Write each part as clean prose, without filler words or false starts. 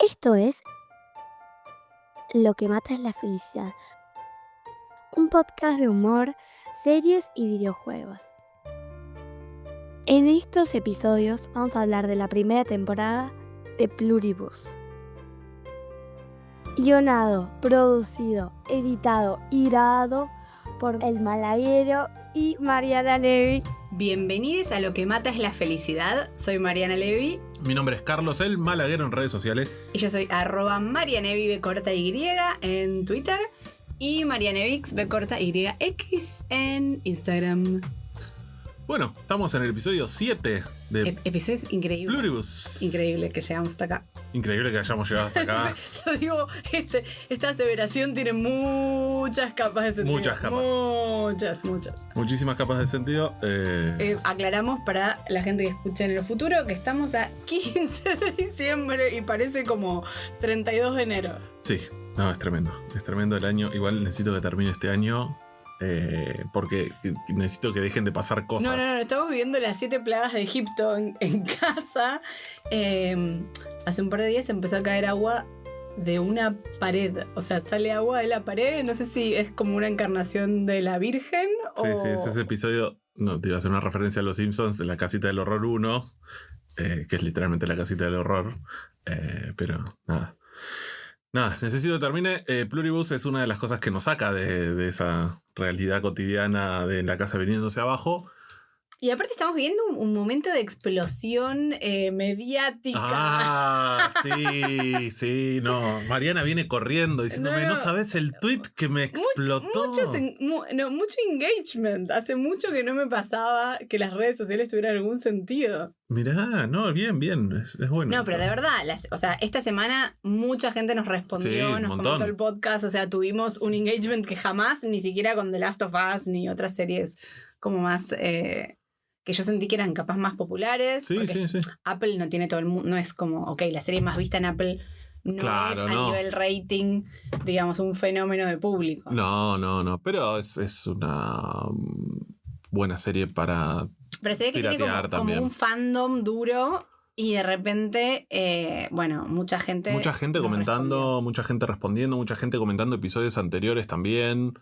Esto es Lo que mata es la felicidad, un podcast de humor, series y videojuegos. En estos episodios vamos a hablar de la primera temporada de Pluribus. Guionado, producido, editado y grabado por El Malaguero y Mariana Levy. Bienvenidos a Lo que mata es la felicidad. Soy Mariana Levy. Mi nombre es Carlos El Malaguero en redes sociales. Y yo soy @MarianeviB corta Y en Twitter. Y Marianevix B corta YX en Instagram. Bueno, estamos en el episodio 7 de Episodios increíbles. Pluribus. Increíble que llegamos hasta acá. Increíble que hayamos llegado hasta acá. Lo digo, esta aseveración tiene muchas capas de sentido. Muchas capas. Muchas. Muchísimas capas de sentido. Aclaramos para la gente que escuche en el futuro que estamos a 15 de diciembre y parece como 32 de enero. Sí, no, es tremendo. Es tremendo el año. Igual necesito que termine este año. Porque necesito que dejen de pasar cosas. No, estamos viviendo las 7 plagas de Egipto en casa. Hace un par de días empezó a caer agua de una pared. O sea, sale agua de la pared. No sé si es como una encarnación de la Virgen o... Sí, es ese episodio. No, te iba a hacer una referencia a Los Simpsons, de la casita del horror 1, que es literalmente la casita del horror. Pero nada, necesito que termine. Pluribus es una de las cosas que nos saca de esa realidad cotidiana de la casa viniéndose abajo. Y aparte estamos viendo un momento de explosión mediática. Ah, sí, no. Mariana viene corriendo diciéndome, no sabes el tweet que me explotó. Mucho engagement. Hace mucho que no me pasaba que las redes sociales tuvieran algún sentido. Mirá, no, bien, es bueno. No, pero de verdad, esta semana mucha gente nos respondió, sí, nos comentó el podcast, o sea, tuvimos un engagement que jamás, ni siquiera con The Last of Us, ni otras series como más... que yo sentí que eran capaz más populares. Sí. Apple no tiene todo el mundo, no es como, ok, la serie más vista en Apple no claro, es a nivel rating, digamos, un fenómeno de público. No, pero es una buena serie para pero se ve que tiene como un fandom duro y de repente, mucha gente comentando, respondió. mucha gente respondiendo, mucha gente comentando episodios anteriores también.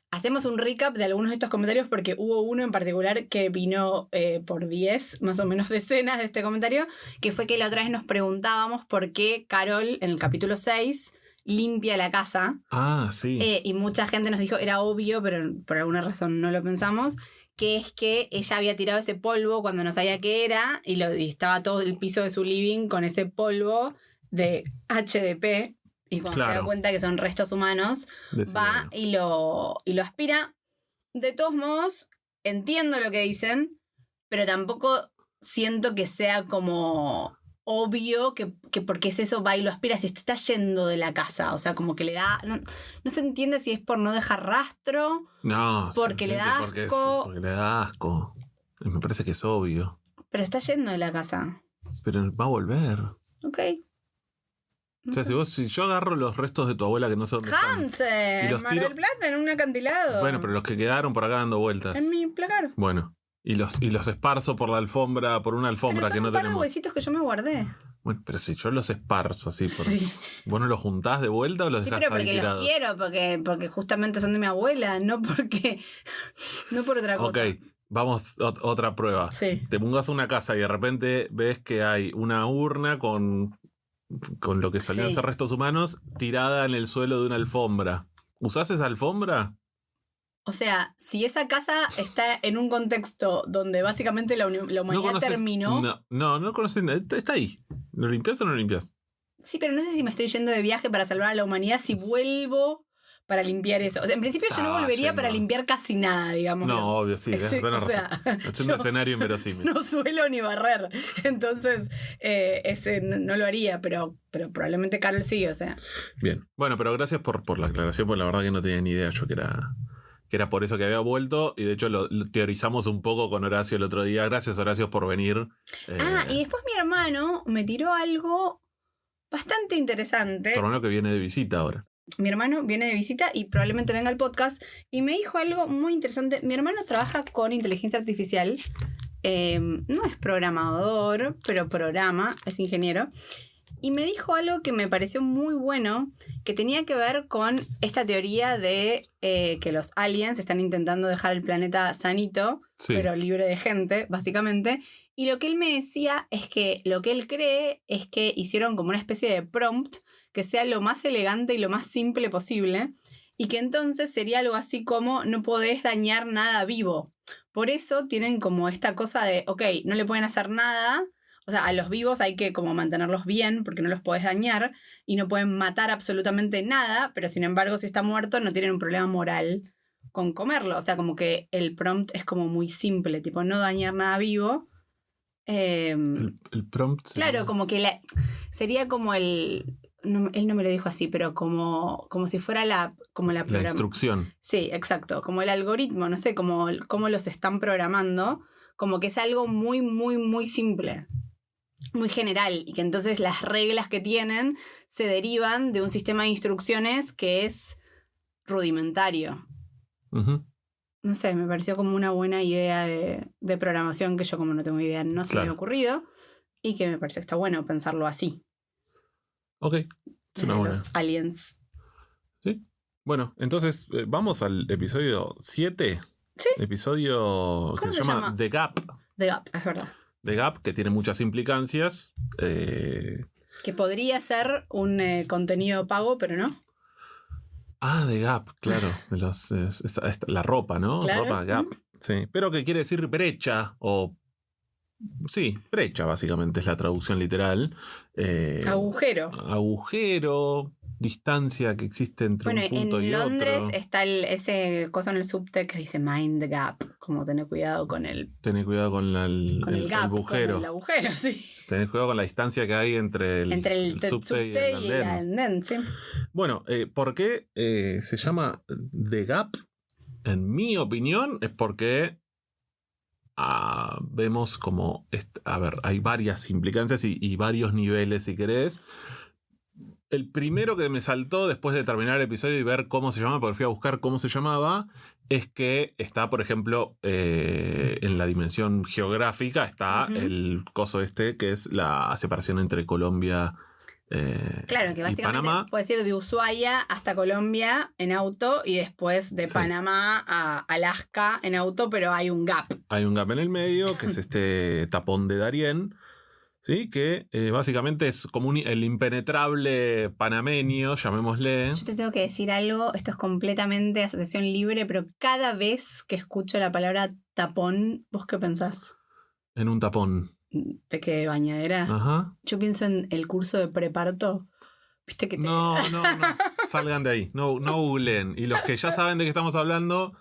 Hacemos un recap de algunos de estos comentarios porque hubo uno en particular que vino por 10, más o menos decenas de este comentario, que fue que la otra vez nos preguntábamos por qué Carol en el capítulo 6 limpia la casa. Ah, sí. Y mucha gente nos dijo, era obvio, pero por alguna razón no lo pensamos, que es que ella había tirado ese polvo cuando no sabía qué era y estaba todo el piso de su living con ese polvo de HDP. Y cuando se da cuenta que son restos humanos, va y lo aspira. De todos modos, entiendo lo que dicen, pero tampoco siento que sea como obvio que porque es eso va y lo aspira si te está yendo de la casa. O sea, como que le da... No se entiende si es por no dejar rastro. No, porque le da asco. Porque le da asco. Me parece que es obvio. Pero está yendo de la casa. Pero va a volver. Ok. O sea, si yo agarro los restos de tu abuela que no sé dónde están, y los Mar del Plata, en un acantilado. Bueno, pero los que quedaron por acá dando vueltas. En mi placar. Bueno, y los esparzo por la alfombra, por una alfombra que no tenemos. Pero son un par de huesitos que yo me guardé. Bueno, pero si yo los esparzo así, ¿vos no los juntás de vuelta o los dejás ahí tirados? Sí, pero porque los quiero, porque justamente son de mi abuela, no por otra cosa. Ok. Vamos, otra prueba. Sí. Te pongas a una casa y de repente ves que hay una urna con lo que solían ser restos humanos tirada en el suelo de una alfombra. ¿Usás esa alfombra? O sea, si esa casa está en un contexto donde básicamente la humanidad terminó... No conoces. Está ahí. ¿Lo limpias o no lo limpias? Sí, pero no sé si me estoy yendo de viaje para salvar a la humanidad si vuelvo para limpiar eso. O sea, en principio yo no volvería para limpiar casi nada, digamos. No, obvio, sí. Es un escenario inverosímil. No suelo ni barrer. Entonces, ese no lo haría, pero probablemente Carol sí, o sea. Bien. Bueno, pero gracias por la aclaración, porque la verdad que no tenía ni idea yo que era por eso que había vuelto. Y de hecho lo teorizamos un poco con Horacio el otro día. Gracias, Horacio, por venir. Y después mi hermano me tiró algo bastante interesante. Tu hermano que viene de visita ahora. Mi hermano viene de visita y probablemente venga al podcast y me dijo algo muy interesante. Mi hermano trabaja con inteligencia artificial. No es programador, pero programa, es ingeniero. Y me dijo algo que me pareció muy bueno, que tenía que ver con esta teoría de que los aliens están intentando dejar el planeta sanito, Sí. pero libre de gente, básicamente. Y lo que él me decía es que lo que él cree es que hicieron como una especie de prompt que sea lo más elegante y lo más simple posible, y que entonces sería algo así como no podés dañar nada vivo. Por eso tienen como esta cosa de, ok, no le pueden hacer nada. O sea, a los vivos hay que como mantenerlos bien porque no los podés dañar y no pueden matar absolutamente nada, pero sin embargo si está muerto no tienen un problema moral con comerlo. O sea, como que el prompt es como muy simple, tipo no dañar nada vivo. El prompt. Claro, como que sería como el... No, él no me lo dijo así, pero como si fuera la instrucción. Sí, exacto. Como el algoritmo, no sé, cómo los están programando. Como que es algo muy, muy, muy simple. Muy general. Y que entonces las reglas que tienen se derivan de un sistema de instrucciones que es rudimentario. Uh-huh. No sé, me pareció como una buena idea de programación que yo como no tengo idea no se me había ocurrido. Y que me parece que está bueno pensarlo así. Ok, es una buena. Los aliens. Sí. Bueno, entonces vamos al episodio 7. Sí. Episodio que se llama The Gap. The Gap, es verdad. The Gap, que tiene muchas implicancias. Que podría ser un contenido pago, pero no. The Gap, claro. La ropa, ¿no? Claro. Ropa Gap. Sí. Pero que quiere decir brecha o... Sí, brecha básicamente es la traducción literal. Agujero, distancia que existe entre un punto y otro. En Londres está ese cosa en el subte que dice mind the gap, como tener cuidado con el... Tener cuidado con el gap, agujero. Con el agujero, sí. Tener cuidado con la distancia que hay entre el subte y el andén. Sí. Bueno, ¿por qué se llama The Gap? En mi opinión es porque... vemos como, hay varias implicancias y varios niveles si querés. El primero que me saltó después de terminar el episodio y ver cómo se llama, porque fui a buscar cómo se llamaba, es que está, por ejemplo, en la dimensión geográfica está el coso que es la separación entre Colombia claro, que básicamente Panamá. puede ir de Ushuaia hasta Colombia en auto y después de Panamá a Alaska en auto, pero hay un gap. Hay un gap en el medio, que es este tapón de Darién, ¿sí? Que básicamente es como el impenetrable panameño, llamémosle. Yo te tengo que decir algo, esto es completamente asociación libre, pero cada vez que escucho la palabra tapón, ¿vos qué pensás? En un tapón. ¿De qué bañadera? Ajá. Yo pienso en el curso de preparto. ¿Viste que No. Salgan de ahí. No googleen. Y los que ya saben de qué estamos hablando...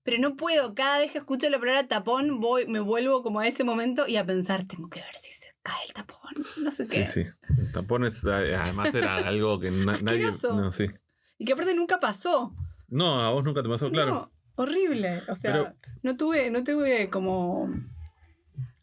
Pero no puedo. Cada vez que escucho la palabra tapón, me vuelvo como a ese momento y a pensar, tengo que ver si se cae el tapón. No sé qué. Sí. El tapón además era algo que nadie... No, sí. Y que aparte nunca pasó. No, a vos nunca te pasó, claro. No, horrible. O sea, no tuve como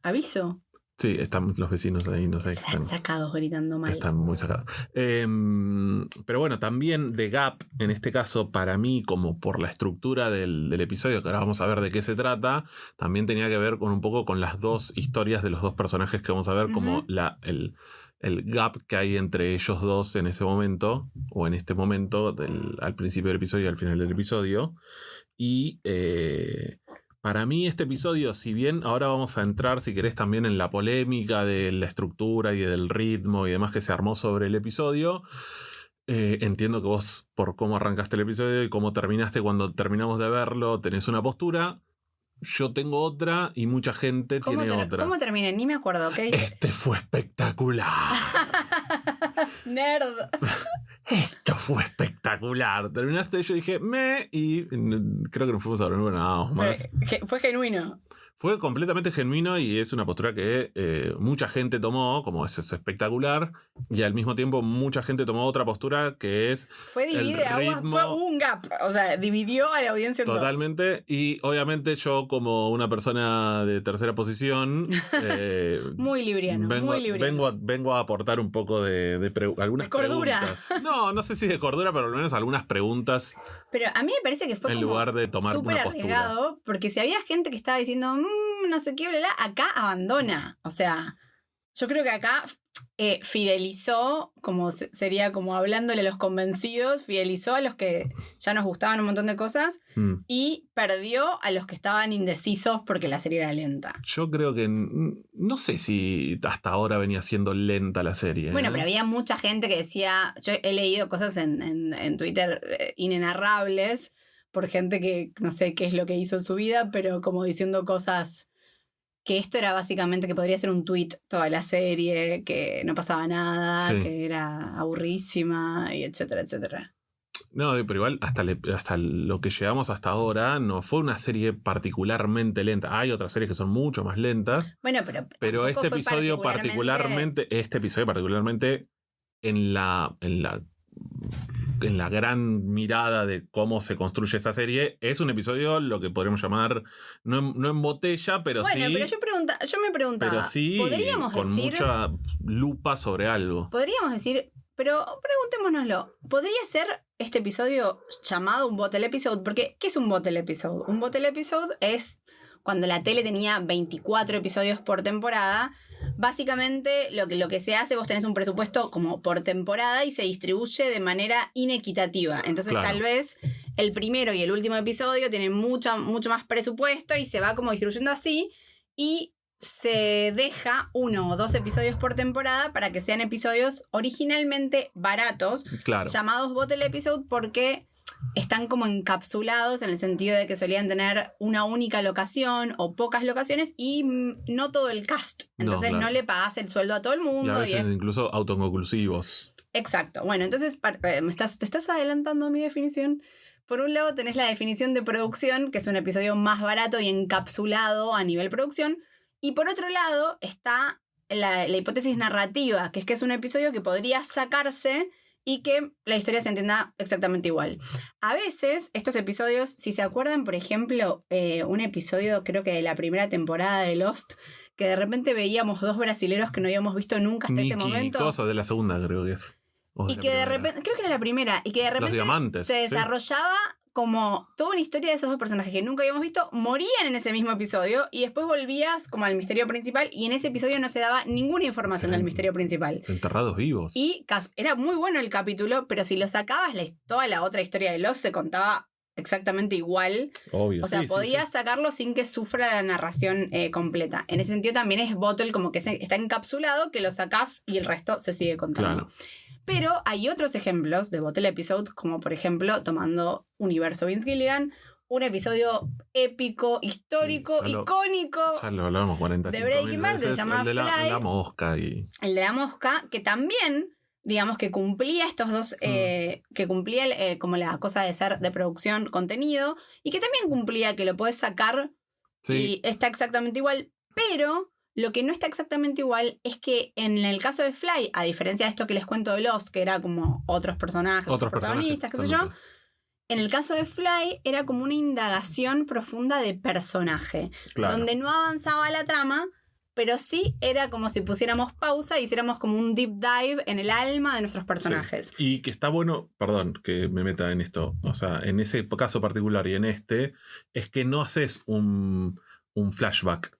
aviso. Sí, están los vecinos ahí, no sé. Están sacados gritando mal. Están muy sacados. Pero bueno, también The Gap, en este caso, para mí, como por la estructura del episodio, que ahora vamos a ver de qué se trata, también tenía que ver con un poco con las dos historias de los dos personajes que vamos a ver, como el gap que hay entre ellos dos en ese momento, o en este momento, al principio del episodio y al final del episodio. Y... para mí este episodio, si bien ahora vamos a entrar, si querés, también en la polémica de la estructura y del ritmo y demás que se armó sobre el episodio, entiendo que vos, por cómo arrancaste el episodio y cómo terminaste cuando terminamos de verlo, tenés una postura. Yo tengo otra y mucha gente tiene otra. ¿Cómo terminé? Ni me acuerdo, ¿ok? Este fue espectacular. Nerd. Esto fue espectacular. Terminaste, yo dije, y creo que nos fuimos a dormir. Bueno, nada más. Fue genuino. Fue completamente genuino y es una postura que mucha gente tomó, como es espectacular, y al mismo tiempo mucha gente tomó otra postura que es fue un gap, o sea, dividió a la audiencia en totalmente, dos. Y obviamente yo como una persona de tercera posición muy libriano, vengo a aportar un poco de algunas cordura. Preguntas. No sé si de cordura, pero al menos algunas preguntas. Pero a mí me parece que fue en como lugar de tomar súper una postura. Arriesgado, porque si había gente que estaba diciendo no sé qué, bla, acá abandona. O sea, yo creo que acá fidelizó, como sería como hablándole a los convencidos, fidelizó a los que ya nos gustaban un montón de cosas y perdió a los que estaban indecisos porque la serie era lenta. Yo creo que no sé si hasta ahora venía siendo lenta la serie. Bueno, pero había mucha gente que decía, yo he leído cosas en Twitter inenarrables por gente que no sé qué es lo que hizo en su vida, pero como diciendo cosas que esto era básicamente que podría ser un tweet toda la serie, que no pasaba nada, Sí. que era aburrísima, y etcétera, etcétera. No, pero igual hasta lo que llegamos hasta ahora no fue una serie particularmente lenta. Hay otras series que son mucho más lentas, Bueno, pero tampoco este fue episodio particularmente en la gran mirada de cómo se construye esa serie, es un episodio lo que podríamos llamar, no en botella, pero bueno, sí... pero yo me preguntaba, Pero sí, ¿podríamos con decir, mucha lupa sobre algo. podríamos decir, pero preguntémonoslo, ¿podría ser este episodio llamado un bottle episode? Porque, ¿qué es un bottle episode? Un bottle episode es cuando la tele tenía 24 episodios por temporada. Básicamente lo que se hace, vos tenés un presupuesto como por temporada y se distribuye de manera inequitativa. Entonces Claro. tal vez el primero y el último episodio tienen mucho más presupuesto y se va como distribuyendo así y se deja 1 o 2 episodios por temporada para que sean episodios originalmente baratos, Claro. llamados bottle episode porque están como encapsulados en el sentido de que solían tener una única locación o pocas locaciones y no todo el cast. Entonces claro. no le pagás el sueldo a todo el mundo. Y a veces es- incluso autoconclusivos. Exacto. Bueno, entonces te estás adelantando a mi definición. Por un lado tenés la definición de producción, que es un episodio más barato y encapsulado a nivel producción. Y por otro lado está la hipótesis narrativa, que es un episodio que podría sacarse y que la historia se entienda exactamente igual. A veces, estos episodios, si se acuerdan, por ejemplo, un episodio creo que de la primera temporada de Lost, que de repente veíamos 2 brasileros que no habíamos visto nunca hasta ese Nikki, momento. cosa de la segunda creo que es. O Y la que de primera. repente, creo que era la primera, y que de repente diamantes, se sí. desarrollaba como toda una historia de esos 2 personajes que nunca habíamos visto, morían en ese mismo episodio y después volvías como al misterio principal y en ese episodio no se daba ninguna información del misterio principal. Enterrados vivos. Y era muy bueno el capítulo, pero si lo sacabas, toda la otra historia de Lost se contaba exactamente igual. Obvio. O sea, sí, podías sí. sacarlo sin que sufra la narración completa. En ese sentido también es bottle, como que está encapsulado, que lo sacás y el resto se sigue contando. Claro. Pero hay otros ejemplos de bottle episode, como por ejemplo, tomando Universo Vince Gilligan, un episodio épico, histórico, Sí, ya lo- icónico, Ya lo hablamos 45 de Breaking Bad, se llama el de Fly. la mosca y... el de la mosca, que también, digamos, que cumplía estos dos, que cumplía como la cosa de ser de producción, contenido, y que también cumplía que lo podés sacar Sí, y está exactamente igual, pero lo que no está exactamente igual es que en el caso de Fly, a diferencia de esto que les cuento de Lost, que era como otros personajes, otros protagonistas, qué sé yo, totalmente. en el caso de Fly era como una indagación profunda de personaje, Claro. donde no avanzaba la trama, pero sí era como si pusiéramos pausa y hiciéramos como un deep dive en el alma de nuestros personajes. Sí. Y que está bueno, perdón que me meta en esto, o sea, en ese caso particular y en este, es que no haces un flashback.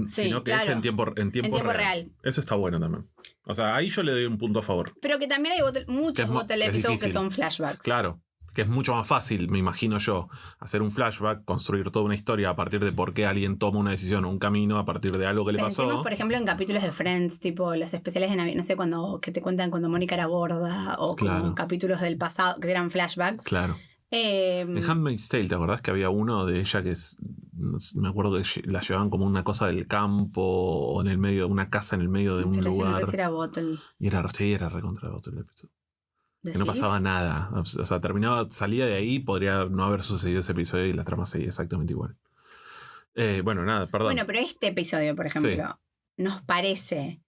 Sí, Sino que es claro. en tiempo En tiempo real. real. Eso está bueno también. O sea, ahí yo le doy un punto a favor. Pero que también hay muchos bottle que es episodes que difícil. son flashbacks. Claro, que es mucho más fácil, me imagino yo, hacer un flashback, construir toda una historia a partir de por qué alguien toma una decisión o un camino a partir de algo que le Pensemos, pasó. por ejemplo, en capítulos de Friends, tipo los especiales de Navidad, no sé, que te cuentan cuando Mónica era gorda, o como Claro. capítulos del pasado que eran flashbacks. Claro. Eh, En Handmaid's Tale, ¿te acordás que había uno de ella que me acuerdo que la llevaban como una cosa del campo o en el medio, una casa en el medio de un pero ese lugar? no sé si era bottle. Y era recontra otro el episodio. Que no ¿Decís? pasaba nada. O sea, salía de ahí, podría no haber sucedido ese episodio y la trama seguía exactamente igual. Bueno, nada, perdón. Bueno, pero este episodio, por ejemplo, ¿nos parece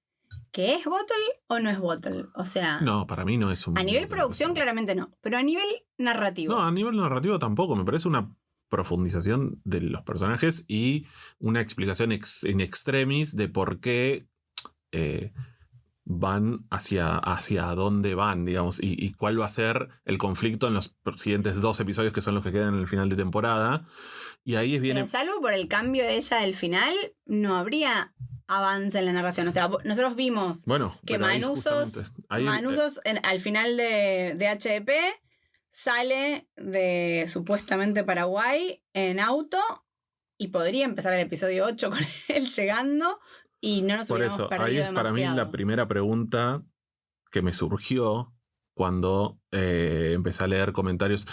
que es bottle o no es bottle? O sea, No, para mí no es un... a nivel producción claramente no, pero a nivel narrativo. No, a nivel narrativo tampoco. Me parece una profundización de los personajes y una explicación in extremis de por qué van hacia dónde van, digamos, y cuál va a ser el conflicto en los siguientes 2 episodios que son los que quedan en el final de temporada. Y ahí es bien... Pero salvo por el cambio de ella del final, no habría avance en la narración. O sea, nosotros vimos que Manusos al final de HDP sale de supuestamente Paraguay en auto y podría empezar el episodio 8 con él llegando y no nos hubiéramos perdido ahí es demasiado. Para mí la primera pregunta que me surgió cuando empecé a leer comentarios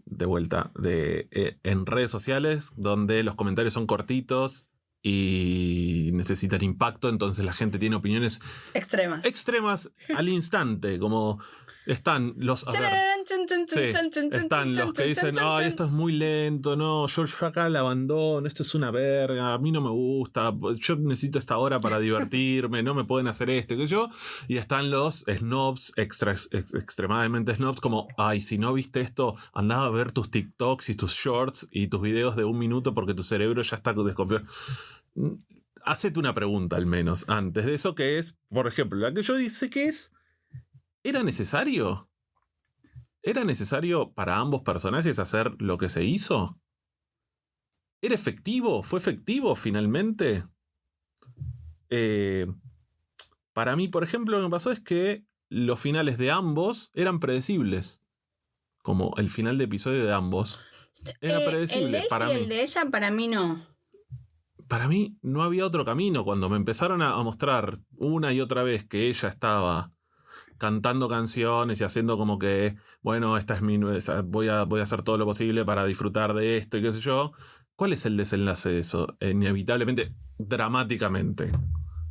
de vuelta en redes sociales donde los comentarios son cortitos y necesitan impacto, entonces la gente tiene opiniones extremas al instante, como están los están los que dicen ay, esto es muy lento, no, yo acá la abandono, esto es una verga, a mí no me gusta, yo necesito esta hora para divertirme, no me pueden hacer esto, que yo, y están los snobs extremadamente snobs, como ay, si no viste esto, andá a ver tus TikToks y tus shorts y tus videos de 1 minuto porque tu cerebro ya está desconfiado. Hacete una pregunta al menos antes de eso, que es, por ejemplo, la que yo dice que es, ¿era necesario? ¿Era necesario para ambos personajes hacer lo que se hizo? ¿Era efectivo? ¿Fue efectivo finalmente? Para mí, por ejemplo, lo que pasó es que los finales de ambos eran predecibles. Como el final de episodio de ambos era predecible. El de él para y mí. El de ella, para mí no. Para mí no había otro camino. Cuando me empezaron a mostrar una y otra vez que ella estaba cantando canciones y haciendo como que, bueno, esta es voy a hacer todo lo posible para disfrutar de esto y qué sé yo. ¿Cuál es el desenlace de eso? Inevitablemente, dramáticamente.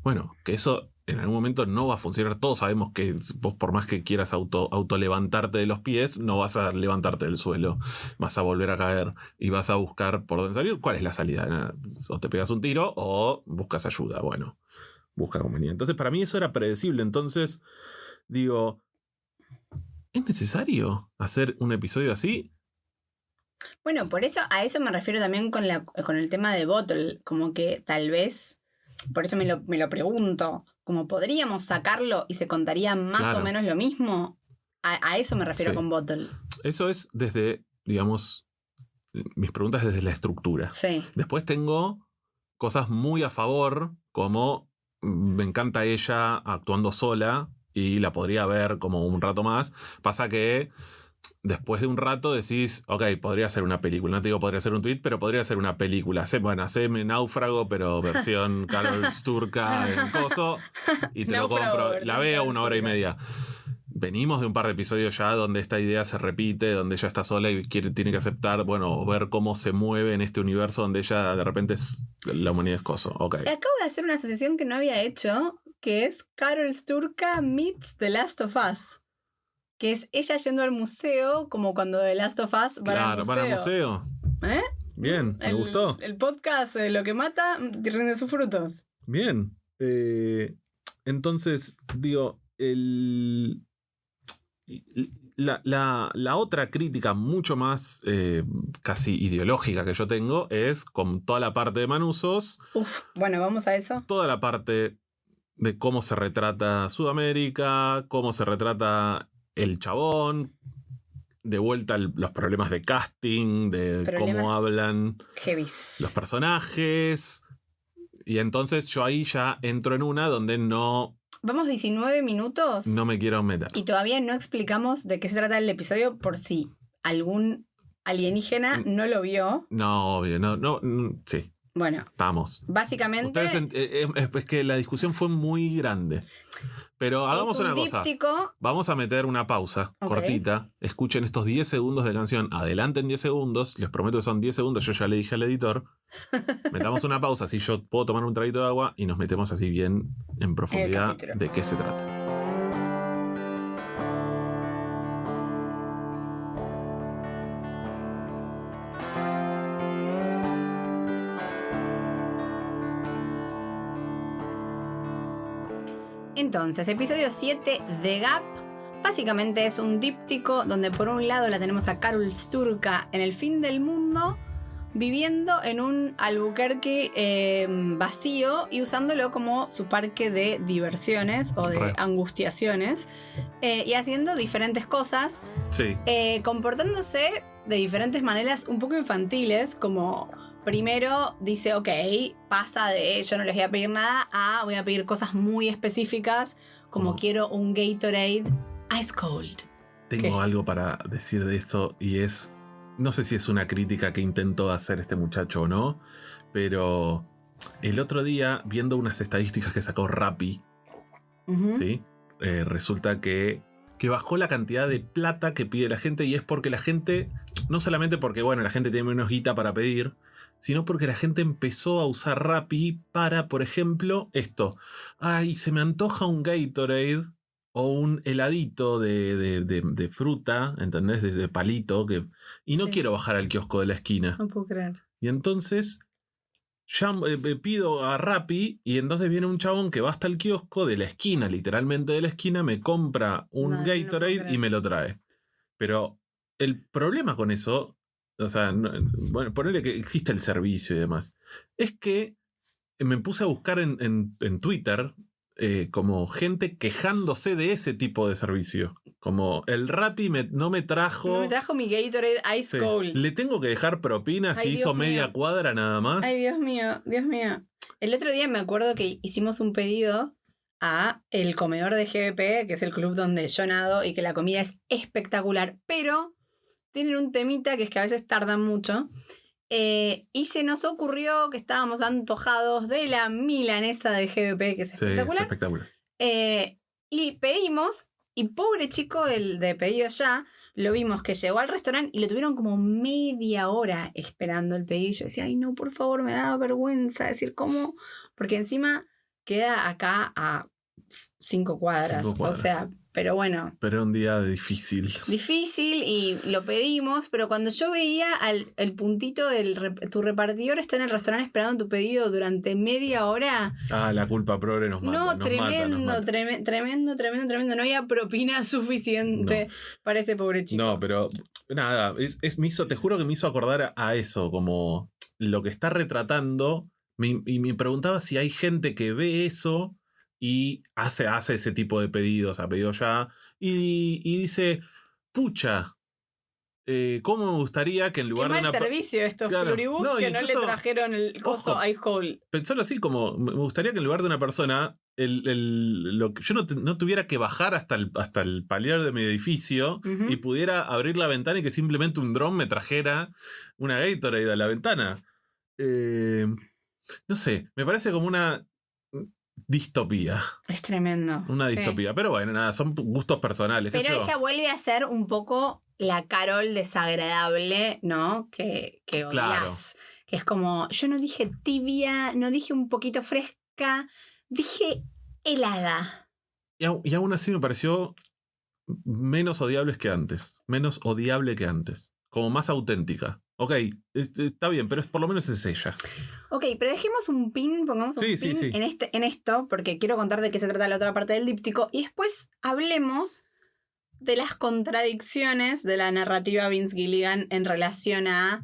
Bueno, que eso en algún momento no va a funcionar. Todos sabemos que vos, por más que quieras levantarte de los pies, no vas a levantarte del suelo. Vas a volver a caer y vas a buscar por dónde salir. ¿Cuál es la salida? O te pegas un tiro o buscas ayuda. Bueno, busca compañía. Entonces, para mí eso era predecible. Entonces, digo, ¿es necesario hacer un episodio así? Bueno, por eso, a eso me refiero también con el tema de Bottle. Como que tal vez... Por eso me lo pregunto. ¿Cómo podríamos sacarlo y se contaría más o menos lo mismo? A eso me refiero con Bottle. Eso es desde, digamos, mis preguntas desde la estructura. Sí. Después tengo cosas muy a favor, como me encanta ella actuando sola y la podría ver como un rato más. Pasa que después de un rato decís, ok, podría ser una película. No te digo podría ser un tweet, pero podría ser una película. Haceme Náufrago, pero versión Carol Sturka en coso. Y te lo compro. La veo 1 hora y media. Venimos de un par de episodios ya donde esta idea se repite, donde ella está sola y tiene que aceptar, bueno, ver cómo se mueve en este universo donde ella de repente la humanidad es coso. Okay. Acabo de hacer una asociación que no había hecho, que es Carol Sturka meets The Last of Us. Que es ella yendo al museo, como cuando The Last of Us va al museo. ¿Eh? Bien, me gustó. El podcast Lo que mata rinde sus frutos. Bien. Entonces, digo, la otra crítica mucho más casi ideológica que yo tengo es con toda la parte de Manusos. Bueno, vamos a eso. Toda la parte de cómo se retrata Sudamérica, cómo se retrata el chabón, de vuelta los problemas de casting, de cómo hablan los personajes. Y entonces yo ahí ya entro en una donde no... Vamos 19 minutos. No me quiero meter. Y todavía no explicamos de qué se trata el episodio por si algún alienígena no lo vio. No, obvio, no, sí. Bueno, estamos. Básicamente... es que la discusión fue muy grande. Pero hagamos una cosa. Vamos a meter una pausa cortita. Escuchen estos 10 segundos de canción. Adelanten 10 segundos. Les prometo que son 10 segundos. Yo ya le dije al editor. Metamos una pausa, así yo puedo tomar un traguito de agua y nos metemos así bien en profundidad de qué se trata. Entonces, episodio 7 de Gap básicamente es un díptico donde por un lado la tenemos a Carol Sturka en el fin del mundo, viviendo en un Albuquerque vacío y usándolo como su parque de diversiones o de angustiaciones y haciendo diferentes cosas, Sí. comportándose de diferentes maneras un poco infantiles, como primero dice, ok, pasa de yo no les voy a pedir nada a voy a pedir cosas muy específicas, como quiero un Gatorade Ice Cold. Tengo algo para decir de esto y es, no sé si es una crítica que intentó hacer este muchacho o no, pero el otro día, viendo unas estadísticas que sacó Rappi, ¿sí? Resulta que bajó la cantidad de plata que pide la gente, y es porque la gente, no solamente porque, bueno, la gente tiene menos guita para pedir, sino porque la gente empezó a usar Rappi para, por ejemplo, esto. Ay, se me antoja un Gatorade o un heladito de fruta, ¿entendés? De palito, y no quiero bajar al kiosco de la esquina. No puedo creer. Y entonces pido a Rappi, y entonces viene un chabón que va hasta el kiosco de la esquina, literalmente de la esquina, me compra un Gatorade y me lo trae. Pero el problema con eso, o sea, bueno, ponerle que existe el servicio y demás, es que me puse a buscar en Twitter como gente quejándose de ese tipo de servicio. Como el Rappi no me trajo mi Gatorade Ice Cold. Le tengo que dejar propina si hizo media cuadra nada más. Ay, Dios mío, Dios mío. El otro día me acuerdo que hicimos un pedido a el comedor de GBP, que es el club donde yo nado, y que la comida es espectacular, pero tienen un temita que es que a veces tardan mucho. Y se nos ocurrió que estábamos antojados de la milanesa de GBP, que es espectacular. Sí, es espectacular. Y pedimos, y pobre chico de pedido ya, lo vimos que llegó al restaurante y lo tuvieron como media hora esperando el pedido. Yo decía, ay no, por favor, me da vergüenza decir cómo, porque encima queda acá a 5 cuadras. O sea, pero bueno. Pero era un día difícil. Difícil y lo pedimos, pero cuando yo veía el puntito tu repartidor está en el restaurante esperando tu pedido durante media hora. Ah, la culpa progre nos mata. No, nos tremendo, mata. tremendo. No había propina suficiente para ese pobre chico. No, pero nada, te juro que me hizo acordar a eso, como lo que está retratando. Y me preguntaba si hay gente que ve eso y hace ese tipo de pedidos, a pedido ya, y dice, pucha, ¿cómo me gustaría que en lugar de una... de una... servicio estos pluribus que no le trajeron el coso Ice Cold. Pensarlo así, como me gustaría que en lugar de una persona yo no tuviera que bajar hasta el palier de mi edificio y pudiera abrir la ventana y que simplemente un dron me trajera una Gatorade a la ventana. No sé, me parece como una distopía. Es tremendo. Una distopía. Pero bueno, nada, son gustos personales. Pero ella vuelve a ser un poco la Carol desagradable, ¿no? Que odias. Claro. Que es como, yo no dije tibia, no dije un poquito fresca, dije helada. Y aún así me pareció menos odiable que antes. Como más auténtica. Ok, está bien, pero por lo menos es ella. Ok, pero dejemos un pin, pongamos un pin en esto, porque quiero contar de qué se trata la otra parte del díptico, y después hablemos de las contradicciones de la narrativa Vince Gilligan en relación a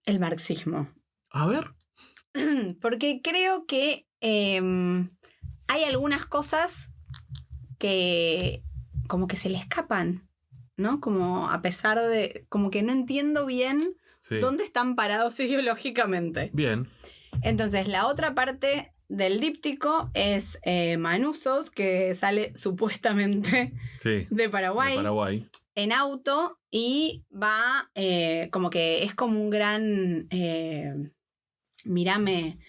el marxismo. A ver. Porque creo que hay algunas cosas que como que se le escapan, ¿no? Como a pesar de... Como que no entiendo bien dónde están parados ideológicamente. Bien. Entonces, la otra parte del díptico es Manusos, que sale supuestamente de Paraguay. En auto y va como que es como un gran... Mírame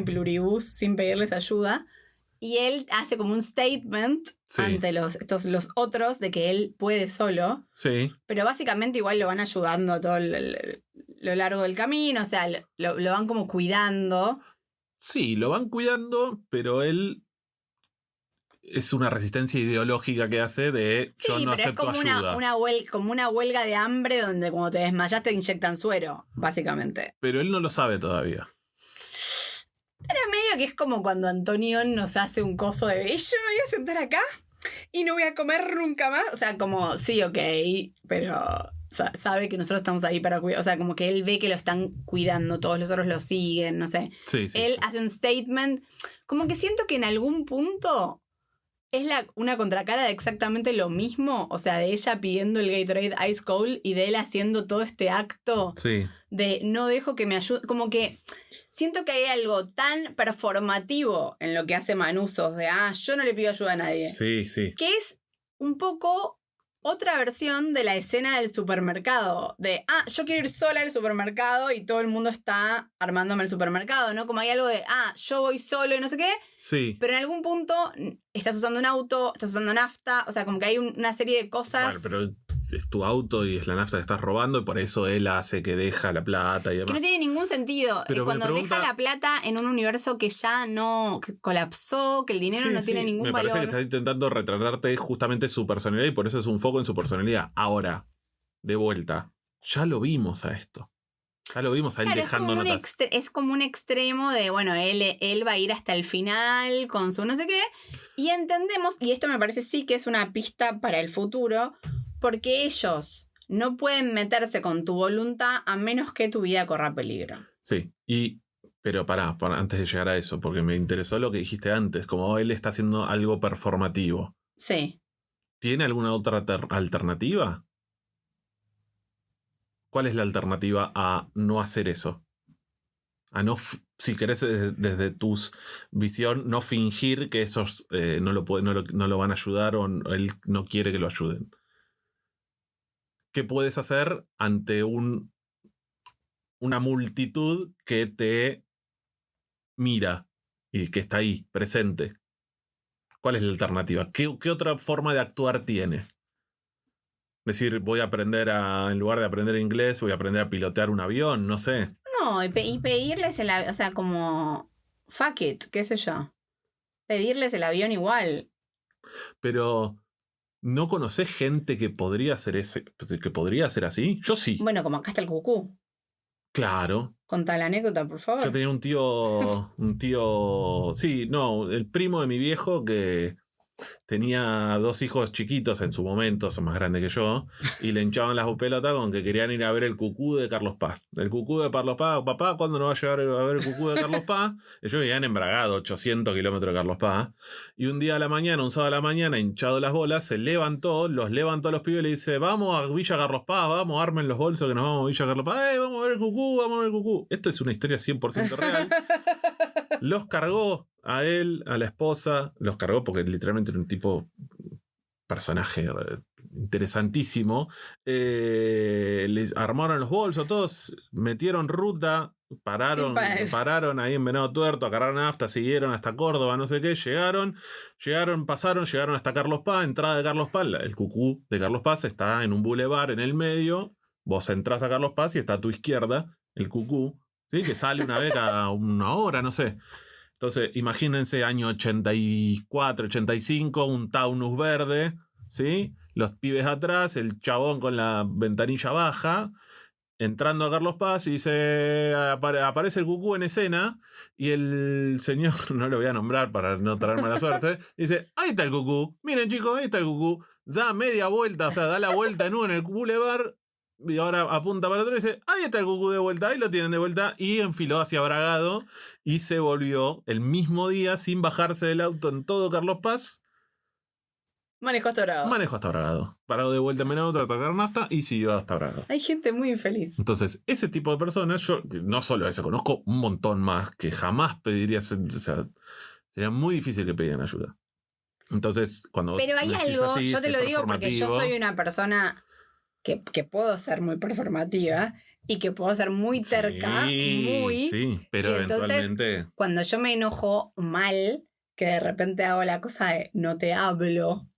pluribus sin pedirles ayuda. Y él hace como un statement ante los otros de que él puede solo. Sí. Pero básicamente igual lo van ayudando a todo lo largo del camino. O sea, lo van como cuidando. Sí, lo van cuidando, pero él es una resistencia ideológica que hace de yo no acepto ayuda. Sí, pero es como una huelga de hambre donde cuando te desmayas te inyectan suero, básicamente. Pero él no lo sabe todavía. Pero medio que es como cuando Antonio nos hace un coso de yo me voy a sentar acá y no voy a comer nunca más. O sea, como, sí, ok, pero sabe que nosotros estamos ahí para cuidar. O sea, como que él ve que lo están cuidando, todos los otros lo siguen, no sé. Sí, Él hace un statement. Como que siento que en algún punto es una contracara de exactamente lo mismo. O sea, de ella pidiendo el Gatorade Ice Cold y de él haciendo todo este acto Sí. de no dejo que me ayude. Como que siento que hay algo tan performativo en lo que hace Manusos de yo no le pido ayuda a nadie. Sí, sí. Que es un poco otra versión de la escena del supermercado. De, yo quiero ir sola al supermercado y todo el mundo está armándome el supermercado, ¿no? Como hay algo de, yo voy solo y no sé qué. Sí. Pero en algún punto estás usando un auto, estás usando nafta, o sea, como que hay una serie de cosas... Bueno, pero es tu auto y es la nafta que estás robando y por eso él hace que deja la plata y demás. Que no tiene ningún sentido. Pero cuando deja la plata en un universo que ya no... que colapsó, que el dinero no tiene ningún valor. Me parece que estás intentando retratarte justamente su personalidad y por eso es un foco en su personalidad. Ahora, de vuelta, ya lo vimos a esto. Ya lo vimos a él dejando notas. Es como un extremo de, bueno, él va a ir hasta el final con su no sé qué. Y entendemos, y esto me parece sí que es una pista para el futuro, porque ellos no pueden meterse con tu voluntad a menos que tu vida corra peligro. Sí, pero pará, antes de llegar a eso, porque me interesó lo que dijiste antes, como él está haciendo algo performativo. Sí. ¿Tiene alguna otra alternativa? ¿Cuál es la alternativa a no hacer eso? A no, si querés desde tu visión, no fingir que esos no lo van a ayudar o él no quiere que lo ayuden. ¿Qué puedes hacer ante una multitud que te mira y que está ahí, presente? ¿Cuál es la alternativa? ¿Qué otra forma de actuar tiene? Decir, en lugar de aprender inglés, voy a aprender a pilotear un avión, no sé. No, y pedirles el avión, o sea, como, fuck it, qué sé yo. Pedirles el avión igual. Pero, ¿no conocés gente que podría ser así? Yo sí. Bueno, como acá está el cucú. Claro. Contá la anécdota, por favor. Yo tenía un tío, sí, no, el primo de mi viejo que tenía 2 hijos chiquitos en su momento, son más grandes que yo, y le hinchaban las pelotas con que querían ir a ver el cucú de Carlos Paz. El cucú de Carlos Paz, papá, ¿cuándo nos va a llevar a ver el cucú de Carlos Paz? Ellos vivían en Bragado, 800 kilómetros de Carlos Paz. Y un sábado a la mañana, hinchado las bolas, los levantó a los pibes y le dice, vamos a Villa Carlos Paz, vamos, armen los bolsos que nos vamos a Villa Carlos Paz, vamos a ver el cucú, vamos a ver el cucú. Esto es una historia 100% real. Los cargó a él, a la esposa, los cargó porque literalmente era un personaje interesantísimo. Les armaron los bolsos, todos metieron ruta, pararon ahí en Venado Tuerto, agarraron nafta, siguieron hasta Córdoba, no sé qué, llegaron hasta Carlos Paz, entrada de Carlos Paz. El cucú de Carlos Paz está en un bulevar en el medio, vos entrás a Carlos Paz y está a tu izquierda el cucú, ¿sí? Que sale una vez cada una hora, no sé. Entonces, imagínense año 84, 85, un Taunus verde, ¿sí? Los pibes atrás, el chabón con la ventanilla baja, entrando a Carlos Paz y dice, aparece el cucú en escena y el señor, no lo voy a nombrar para no traer mala suerte, dice, ahí está el cucú, miren chicos, ahí está el cucú, da media vuelta, o sea, da la vuelta en el boulevard. Y ahora apunta para atrás y dice, ahí está el cucú de vuelta, ahí lo tienen de vuelta, y enfiló hacia Bragado y se volvió el mismo día sin bajarse del auto en todo Carlos Paz. Manejó hasta Bragado. Paró de vuelta en Venado, trató de sacar nafta y siguió hasta Bragado. Hay gente muy infeliz. Entonces, ese tipo de personas, yo no solo eso, conozco un montón más que jamás pediría, o sea, sería muy difícil que pidieran ayuda. Entonces, cuando... Pero hay algo, así, yo te lo digo porque yo soy una persona... Que puedo ser muy performativa y que puedo ser muy terca, Sí, pero eventualmente... Cuando yo me enojo mal, que de repente hago la cosa de no te hablo,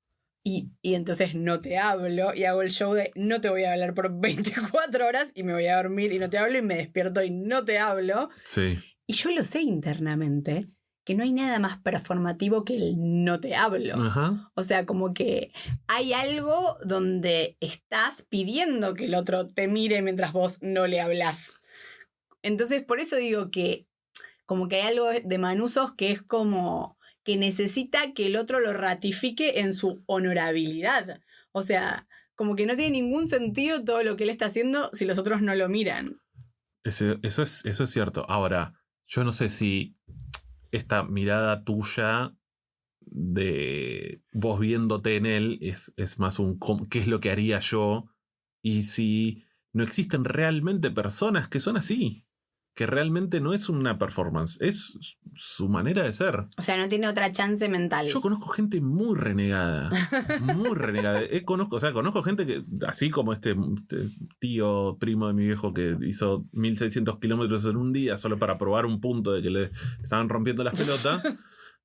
y entonces no te hablo, y hago el show de no te voy a hablar por 24 horas, y me voy a dormir y no te hablo, y me despierto y no te hablo. Sí. Y yo lo sé internamente, que no hay nada más performativo que el no te hablo. Ajá. O sea, como que hay algo donde estás pidiendo que el otro te mire mientras vos no le hablás. Entonces, por eso digo que como que hay algo de Manusos que es como que necesita que el otro lo ratifique en su honorabilidad. O sea, como que no tiene ningún sentido todo lo que él está haciendo si los otros no lo miran. Eso es cierto. Ahora, yo no sé si esta mirada tuya de vos viéndote en él es más un qué es lo que haría yo, y si no existen realmente personas que son así, que realmente no es una performance, es su manera de ser. O sea, no tiene otra chance mental. Yo conozco gente muy renegada, muy renegada. Conozco gente que, así como este tío primo de mi viejo que hizo 1600 kilómetros en un día solo para probar un punto de que le estaban rompiendo las pelotas.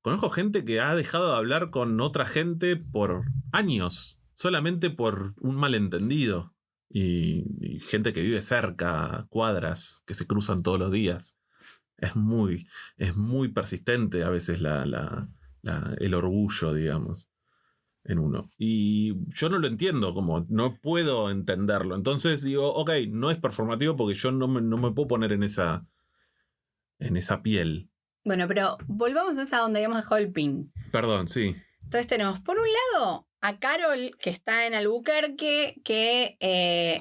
Conozco gente que ha dejado de hablar con otra gente por años, solamente por un malentendido. Y gente que vive cerca, cuadras, que se cruzan todos los días. Es muy persistente a veces el orgullo, digamos, en uno. Y yo no lo entiendo, como no puedo entenderlo. Entonces digo, ok, no es performativo porque yo no me puedo poner en esa piel. Bueno, pero volvamos a donde habíamos dejado el pin. Perdón, sí. Entonces tenemos, por un lado, a Carol, que está en Albuquerque, que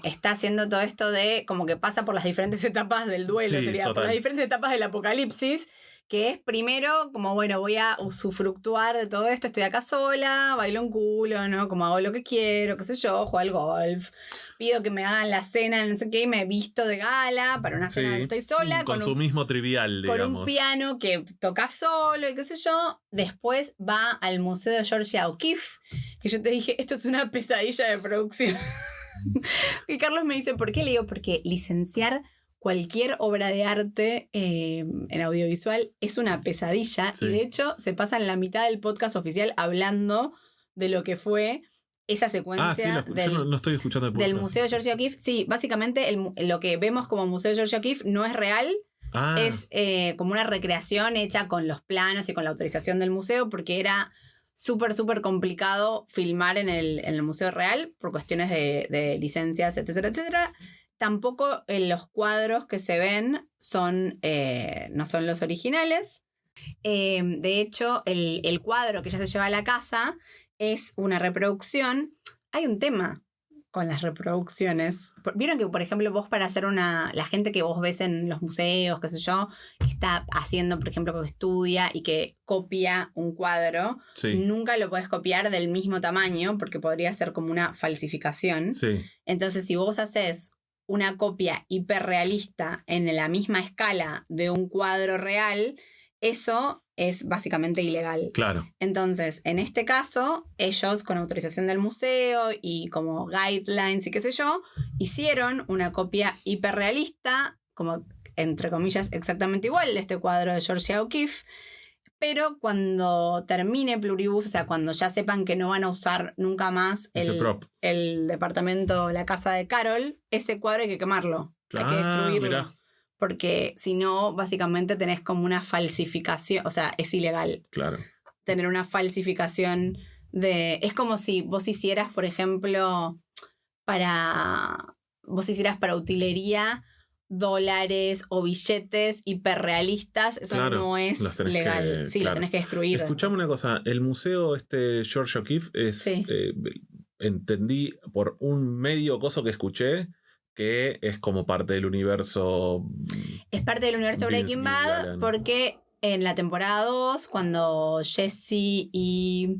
está haciendo todo esto de como que pasa por las diferentes etapas del duelo, Sí, sería total. por las diferentes etapas del apocalipsis, que es primero como, bueno, voy a usufructuar de todo esto, estoy acá sola, bailo un culo, ¿no? Como hago lo que quiero, qué sé yo, juego al golf, pido que me hagan la cena, no sé qué, y me visto de gala para una cena donde estoy sola. Un consumismo trivial, digamos. Con un piano que toca solo y qué sé yo. Después va al Museo de Georgia O'Keeffe, que yo te dije, esto es una pesadilla de producción. Y Carlos me dice, ¿por qué? Le digo, porque licenciar cualquier obra de arte en audiovisual es una pesadilla. Sí. Y de hecho se pasa en la mitad del podcast oficial hablando de lo que fue esa secuencia yo no estoy escuchando el podcast. del Museo de Georgia O'Keeffe. Sí, básicamente lo que vemos como Museo de Georgia O'Keeffe no es real. Es como una recreación hecha con los planos y con la autorización del museo, porque era súper complicado filmar en el museo real por cuestiones de licencias, etcétera, etcétera. Tampoco los cuadros que se ven no son los originales. De hecho, el cuadro que ella se lleva a la casa es una reproducción. Hay un tema con las reproducciones. Vieron que, por ejemplo, vos para hacer la gente que vos ves en los museos, qué sé yo, que está haciendo, por ejemplo, que estudia y que copia un cuadro, sí. Nunca lo podés copiar del mismo tamaño porque podría ser como una falsificación. Sí. Entonces, si vos haces una copia hiperrealista en la misma escala de un cuadro real, eso es básicamente ilegal. Claro. Entonces, en este caso, ellos, con autorización del museo y como guidelines y qué sé yo, hicieron una copia hiperrealista, como entre comillas, exactamente igual de este cuadro de Georgia O'Keeffe. Pero cuando termine Pluribus, o sea, cuando ya sepan que no van a usar nunca más el departamento, la casa de Carol, ese cuadro hay que quemarlo. Hay que destruirlo. Mirá. Porque si no, básicamente tenés como una falsificación, o sea, es ilegal. Claro. Tener una falsificación es como si vos hicieras, por ejemplo, para utilería, dólares o billetes hiperrealistas, eso claro, no es legal. Sí, claro. Los tenés que destruir. Escuchame una cosa, el museo Georgia O'Keeffe es, sí. Entendí por un medio coso que escuché, que es como parte del universo. Es parte del universo Breaking Bad, porque en la temporada 2, cuando Jesse y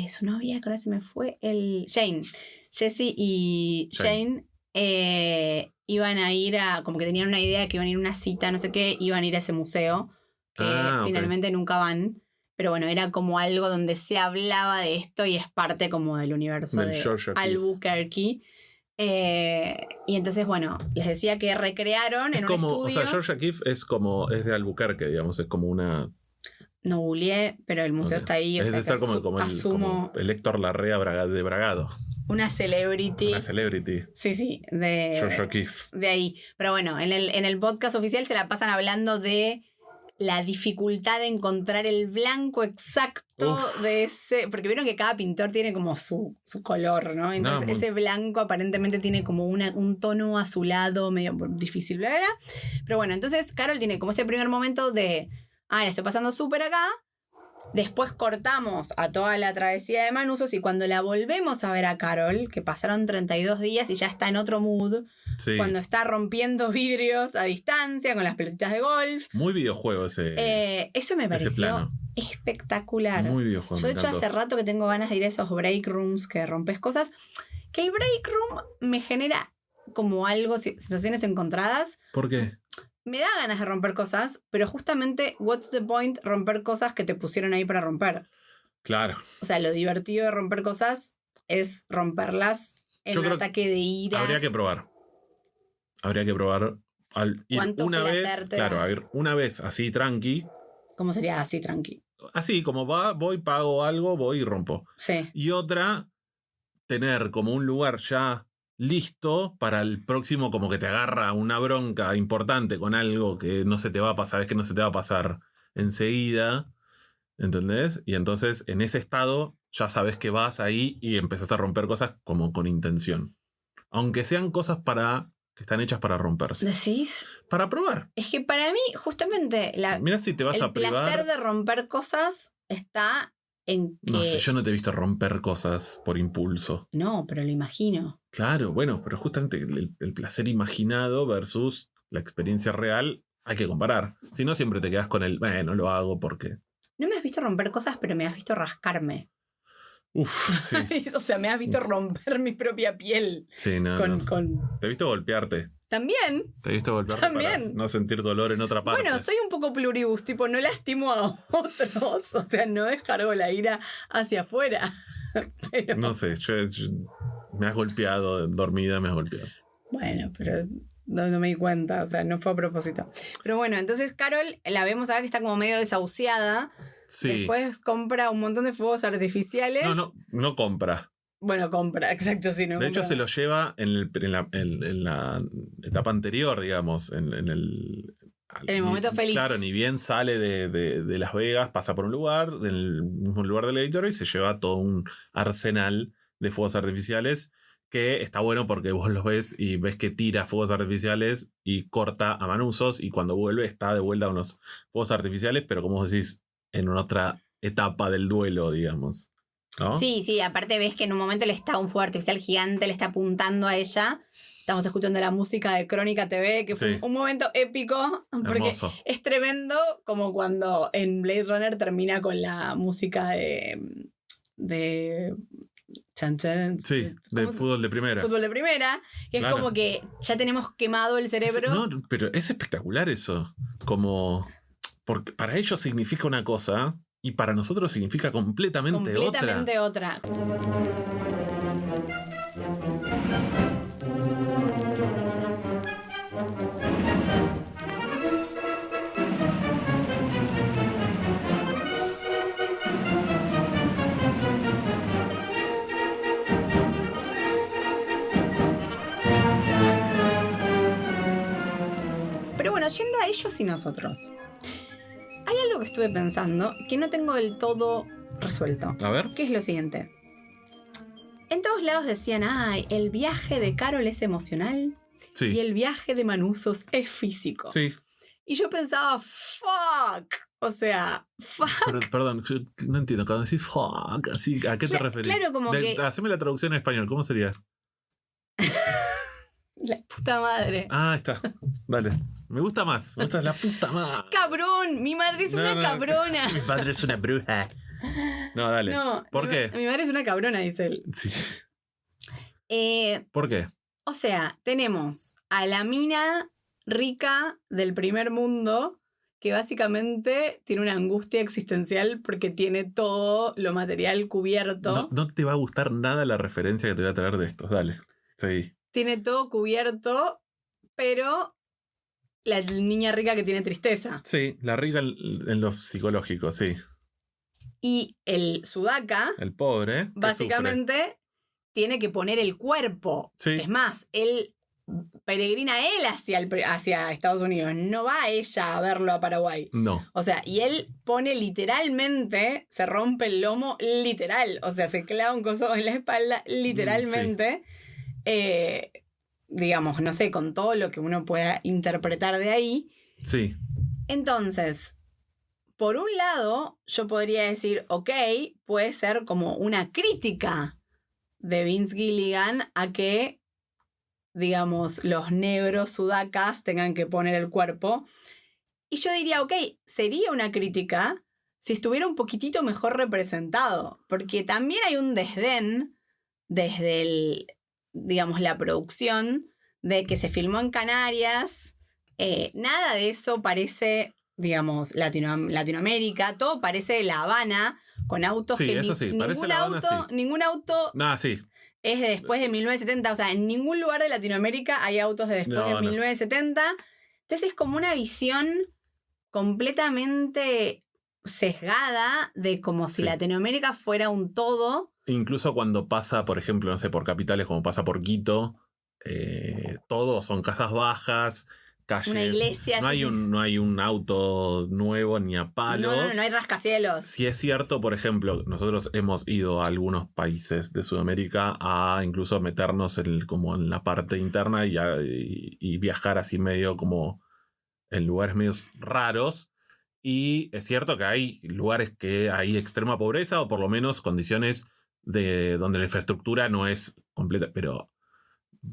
su novia, que ahora se me fue, Jesse y Jane iban a ir como que tenían una idea de que iban a ir a una cita, no sé qué, iban a ir a ese museo, que finalmente nunca van. Pero bueno, era como algo donde se hablaba de esto y es parte como del universo de Albuquerque. Y entonces, bueno, les decía que recrearon en un estudio. O sea, Georgia O'Keeffe es de Albuquerque, digamos, es como una. No googleé, pero el museo está ahí. Es de estar como el Héctor Larrea de Bragado. Una celebrity. Sí, de Georgia O'Keeffe. De ahí. Pero bueno, en el podcast oficial se la pasan hablando de la dificultad de encontrar el blanco exacto de ese. Porque vieron que cada pintor tiene como su color, ¿no? Entonces ese blanco aparentemente tiene como un tono azulado medio difícil, bla, bla, bla. Pero bueno, entonces Carol tiene como este primer momento de. La estoy pasando súper acá. Después cortamos a toda la travesía de Manusos y cuando la volvemos a ver a Carol, que pasaron 32 días y ya está en otro mood, Sí. cuando está rompiendo vidrios a distancia con las pelotitas de golf. Muy videojuego ese Eso me pareció plano. espectacular. Muy videojuego. Yo me de hecho encantó. hace rato que tengo ganas de ir a esos break rooms que rompes cosas. Que el break room me genera como algo, sensaciones encontradas. ¿Por qué? Me da ganas de romper cosas, pero justamente, what's the point romper cosas que te pusieron ahí para romper? Claro. O sea, lo divertido de romper cosas es romperlas en Yo un creo que ataque de ira. Habría que probar. Habría que probar al ir ¿Cuánto una vez. placer te Claro, da? a ir una vez así tranqui. ¿Cómo sería así, tranqui? Así como voy, pago algo, voy y rompo. Sí. Y otra, tener como un lugar ya listo para el próximo, como que te agarra una bronca importante con algo que no se te va a pasar, es que no se te va a pasar enseguida, ¿entendés? Y entonces en ese estado ya sabes que vas ahí y empezás a romper cosas como con intención. Aunque sean cosas que están hechas para romperse. ¿Decís? Para probar. Es que para mí, justamente, Mira si te vas el a privar. placer de romper cosas está en que... No sé, yo no te he visto romper cosas por impulso. No, pero lo imagino. Claro, bueno, pero justamente el placer imaginado versus la experiencia real hay que comparar. Si no, siempre te quedas con no lo hago porque... No me has visto romper cosas, pero me has visto rascarme. Uf, sí. O sea, me has visto romper mi propia piel. Sí, no, con, no. con... Te he visto golpearte. También. Te he visto golpearte También. para no sentir dolor en otra parte. Bueno, soy un poco pluribus, tipo, no lastimo a otros. O sea, no descargo la ira hacia afuera. Pero... No sé, me has golpeado, dormida me has golpeado. Bueno, pero no me di cuenta, o sea, no fue a propósito. Pero bueno, entonces Carol la vemos acá que está como medio desahuciada. Sí. Después compra un montón de fuegos artificiales. No compra. Bueno, compra, exacto, sí. No De hecho, compra. se lo lleva en la etapa anterior, digamos, en el momento feliz. Claro, ni bien sale de Las Vegas, pasa por un lugar, del mismo lugar del editor, y se lleva todo un arsenal de fuegos artificiales que está bueno porque vos los ves y ves que tira fuegos artificiales y corta a manuzos, y cuando vuelve está de vuelta con los fuegos artificiales, pero como vos decís, en una otra etapa del duelo, digamos. ¿No? Sí, aparte ves que en un momento le está un fuego artificial gigante, le está apuntando a ella. Estamos escuchando la música de Crónica TV, que fue Sí. un momento épico, porque Hermoso. es tremendo como cuando en Blade Runner termina con la música de chan, chan, Sí, de ¿cómo se- fútbol de primera. fútbol de primera, que Claro. es como que ya tenemos quemado el cerebro. No, pero es espectacular eso. Porque para ellos significa una cosa y para nosotros significa completamente otra. Pero bueno, yendo a ellos y nosotros. Hay algo que estuve pensando que no tengo del todo resuelto. A ver. Que es lo siguiente. En todos lados decían, ay, el viaje de Carol es emocional y Sí. el viaje de Manuzos es físico. Sí. Y yo pensaba, fuck. O sea, fuck. Pero, perdón, yo no entiendo. Cuando decís fuck, así, ¿a qué te referís? claro, como que- Haceme la traducción en español. ¿Cómo sería? La puta madre. Ah, está. Dale. Me gusta más. Me gusta la puta madre. ¡Cabrón! Mi madre es una cabrona. Mi padre es una bruja. No, dale. No, ¿Por mi qué? Mi madre es una cabrona, dice él. Sí. Eh, ¿Por qué? O sea, tenemos a la mina rica del primer mundo que básicamente tiene una angustia existencial porque tiene todo lo material cubierto. No te va a gustar nada la referencia que te voy a traer de estos. Dale. Sí. Tiene todo cubierto, pero la niña rica que tiene tristeza. Sí, la rica en lo psicológico, sí. Y el sudaka, El pobre. que básicamente, tiene que poner el cuerpo. Sí. Es más, él peregrina él hacia Estados Unidos, no va ella a verlo a Paraguay. sufre. No. O sea, y él pone literalmente, se rompe el lomo literal, o sea, se clava un coso en la espalda literalmente. Digamos, no sé, con todo lo que uno pueda interpretar de ahí. Sí. Entonces, por un lado, yo podría decir, ok, puede ser como una crítica de Vince Gilligan a que, digamos, los negros sudacas tengan que poner el cuerpo. Y yo diría, ok, sería una crítica si estuviera un poquitito mejor representado, porque también hay un desdén desde digamos, la producción de que se filmó en Canarias. Nada de eso parece, digamos, Latinoamérica, todo parece La Habana, con autos Sí, que eso sí, parece La Habana, sí. ningún auto Sí. es de después de 1970, o sea, en ningún lugar de Latinoamérica hay autos de después de 1970. Entonces es como una visión completamente sesgada de como si Latinoamérica fuera un todo. Incluso cuando pasa, por ejemplo, no sé, por capitales como pasa por Quito, todo son casas bajas, calles. Una iglesia. No hay un auto nuevo ni a palos. No hay rascacielos. Si es cierto, por ejemplo, nosotros hemos ido a algunos países de Sudamérica a incluso meternos como en la parte interna y viajar así medio como en lugares medio raros. Y es cierto que hay lugares que hay extrema pobreza o por lo menos condiciones donde la infraestructura no es completa. Pero,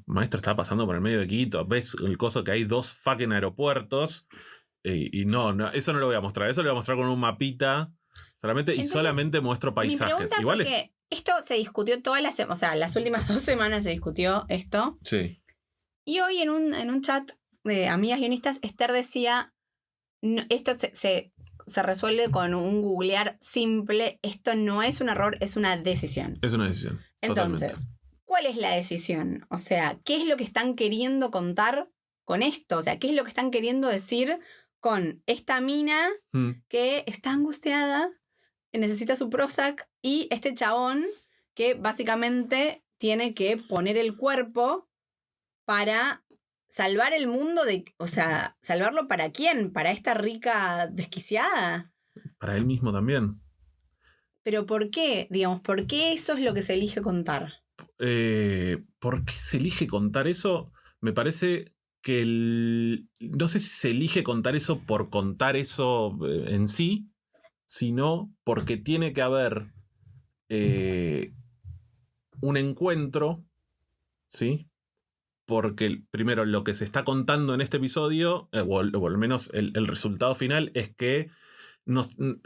maestro, está pasando por el medio de Quito. Ves el coso que hay 2 fucking aeropuertos. Y no, eso no lo voy a mostrar. Eso lo voy a mostrar con un mapita solamente. Entonces, y solamente muestro paisajes. Igual porque esto se discutió o sea, las últimas 2 semanas se discutió esto. Sí. Y hoy en un chat de amigas guionistas, Esther decía, no, esto se resuelve con un googlear simple. Esto no es un error, es una decisión. Es una decisión. Entonces, totalmente. ¿Cuál es la decisión? O sea, ¿qué es lo que están queriendo contar con esto? O sea, ¿qué es lo que están queriendo decir con esta mina que está angustiada, necesita su Prozac, y este chabón que básicamente tiene que poner el cuerpo para salvar el mundo o sea, ¿salvarlo para quién? ¿Para esta rica desquiciada? Para él mismo también. ¿Pero por qué? Digamos, ¿por qué eso es lo que se elige contar? ¿Por qué se elige contar eso? Me parece que no sé si se elige contar eso por contar eso en sí, sino porque tiene que haber un encuentro, ¿sí? Porque primero lo que se está contando en este episodio, o al menos el resultado final, es que,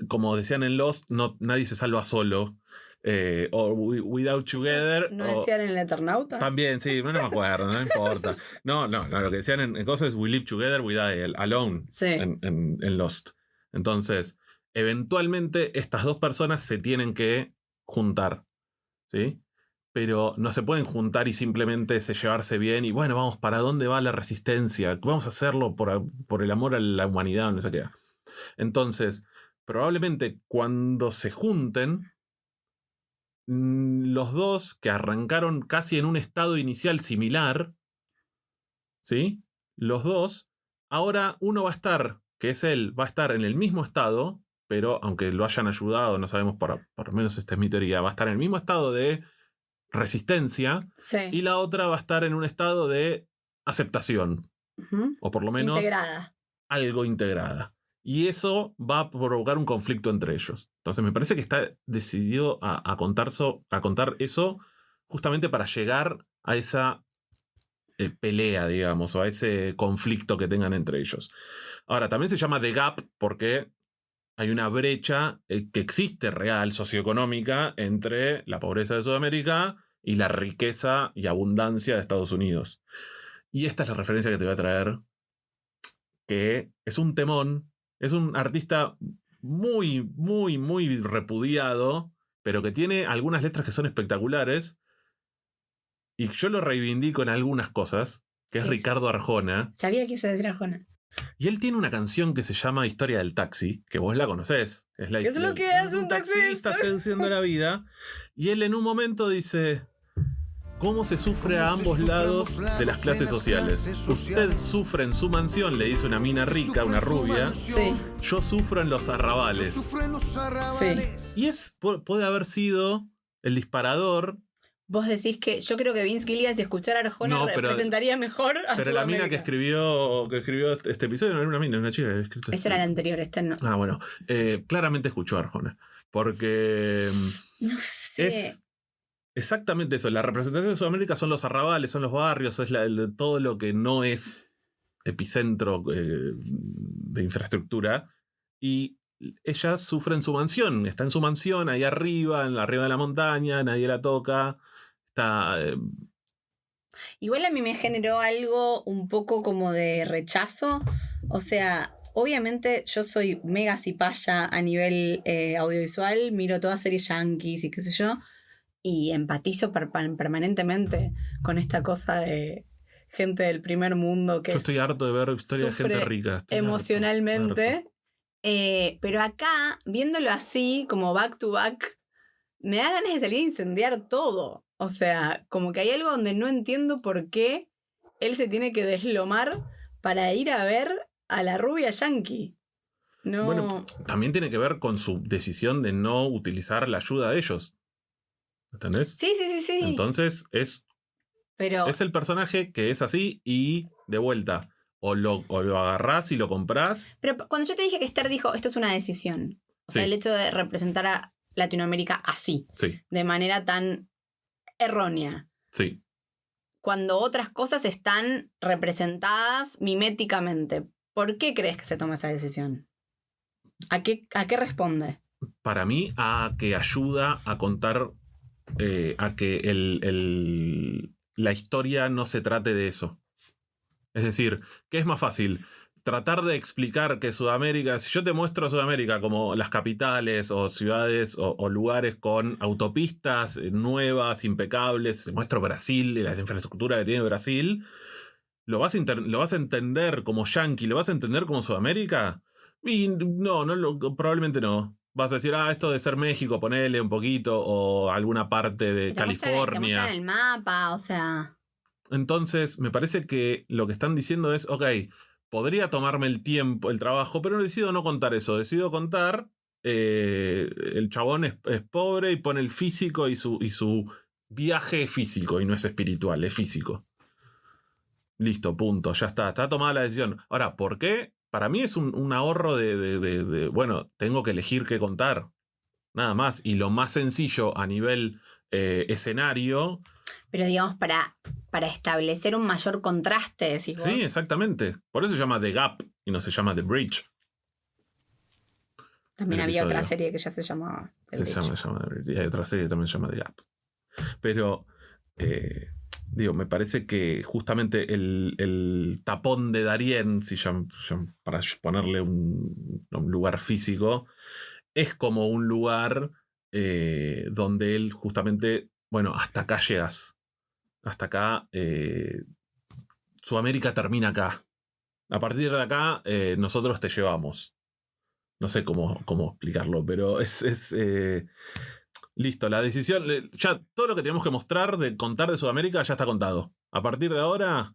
como decían en Lost, nadie se salva solo. O Without Together. ¿No decían en el Eternauta? También, sí, no me acuerdo, no importa. No, lo que decían en cosas es We Live Together, We Die Alone. Sí. En Lost. Entonces, eventualmente estas 2 personas se tienen que juntar, ¿sí? Pero no se pueden juntar y simplemente llevarse bien y bueno, vamos, ¿para dónde va la resistencia? Vamos a hacerlo por el amor a la humanidad, no sé qué. Entonces, probablemente cuando se junten, los 2 que arrancaron casi en un estado inicial similar, ¿sí? Los 2, ahora uno va a estar, que es él, va a estar en el mismo estado, pero aunque lo hayan ayudado, no sabemos, por lo menos esta es mi teoría, va a estar en el mismo estado de resistencia, sí. Y la otra va a estar en un estado de aceptación, o por lo menos algo integrada. Y eso va a provocar un conflicto entre ellos. Entonces me parece que está decidido a contar eso justamente para llegar a esa pelea, digamos, o a ese conflicto que tengan entre ellos. Ahora, también se llama The Gap porque hay una brecha que existe real, socioeconómica, entre la pobreza de Sudamérica y la riqueza y abundancia de Estados Unidos. Y esta es la referencia que te voy a traer, que es un temón, es un artista muy, muy, muy repudiado, pero que tiene algunas letras que son espectaculares, y yo lo reivindico en algunas cosas, que es Ricardo Arjona. Sabía que se decía Arjona. Y él tiene una canción que se llama Historia del Taxi, que vos la conocés. ¿Qué es lo que hace un taxista? Está seduciendo la vida. Y él en un momento dice: ¿cómo se sufre a ambos lados de las clases sociales? Usted sufre en su mansión, le dice una mina rica, una rubia. Sí. Yo sufro en los arrabales. Sí. Y puede haber sido el disparador Vos decís que yo creo que Vince Gilligan, si escuchara Arjona, No, pero- representaría mejor a Pero la mina Sudamérica. que escribió este episodio no era una mina, era una chica que había escrito Esa era la anterior, esta no. Ah, bueno. Claramente escuchó a Arjona. Porque No sé. es exactamente eso. La representación de Sudamérica son los arrabales, son los barrios, es todo lo que no es epicentro de infraestructura. Y ella sufre en su mansión. Está en su mansión, ahí arriba, arriba de la montaña, nadie la toca. Está. Igual a mí me generó algo un poco como de rechazo. O sea, obviamente yo soy mega cipaya a nivel audiovisual, miro todas series yankees y qué sé yo, y empatizo permanentemente con esta cosa de gente del primer mundo que Yo estoy harto de ver historias de gente sufre rica. Estoy emocionalmente. harto. Pero acá, viéndolo así, como back to back, me da ganas de salir a incendiar todo. O sea, como que hay algo donde no entiendo por qué él se tiene que deslomar para ir a ver a la rubia yankee. No. Bueno, también tiene que ver con su decisión de no utilizar la ayuda de ellos. ¿Entendés? Sí. Entonces Pero es el personaje que es así y de vuelta. O lo agarrás y lo comprás. Pero cuando yo te dije que Esther dijo, esto es una decisión. O sea, Sí. el hecho de representar a Latinoamérica así, Sí, de manera tan errónea. sí. Cuando otras cosas están representadas miméticamente. ¿Por qué crees que se toma esa decisión? ¿A qué responde? Para mí, a que ayuda a contar, a que la historia no se trate de eso. Es decir, ¿qué es más fácil? Tratar de explicar que Sudamérica, si yo te muestro Sudamérica como las capitales o ciudades o lugares con autopistas nuevas, impecables, te muestro Brasil y la infraestructura que tiene Brasil, ¿lo vas a entender como yankee? ¿Lo vas a entender como Sudamérica? Y probablemente no. Vas a decir, esto de ser México, ponele un poquito, o alguna parte de Te muestran California. el mapa, o sea. Entonces, me parece que lo que están diciendo es, ok, podría tomarme el tiempo, el trabajo, pero decido no contar eso. Decido contar, el chabón es pobre y pone el físico y su viaje es físico y no es espiritual, es físico. Listo, punto, ya está tomada la decisión. Ahora, ¿por qué? Para mí es un ahorro de, bueno, tengo que elegir qué contar. Nada más. Y lo más sencillo a nivel escenario. Pero digamos, para establecer un mayor contraste, decís vos. Sí, exactamente. Por eso se llama The Gap y no se llama The Bridge. También el había otra episodio. serie que ya se llamaba The Se Bridge. llama The Bridge. Y hay otra serie que también se llama The Gap. Pero, me parece que justamente el tapón de Darien, para ponerle un lugar físico, es como un lugar donde él justamente, bueno, hasta acá llegas. Hasta acá, Sudamérica termina acá. A partir de acá, nosotros te llevamos. No sé cómo explicarlo, pero es listo, la decisión. Ya todo lo que tenemos que mostrar de contar de Sudamérica ya está contado. A partir de ahora,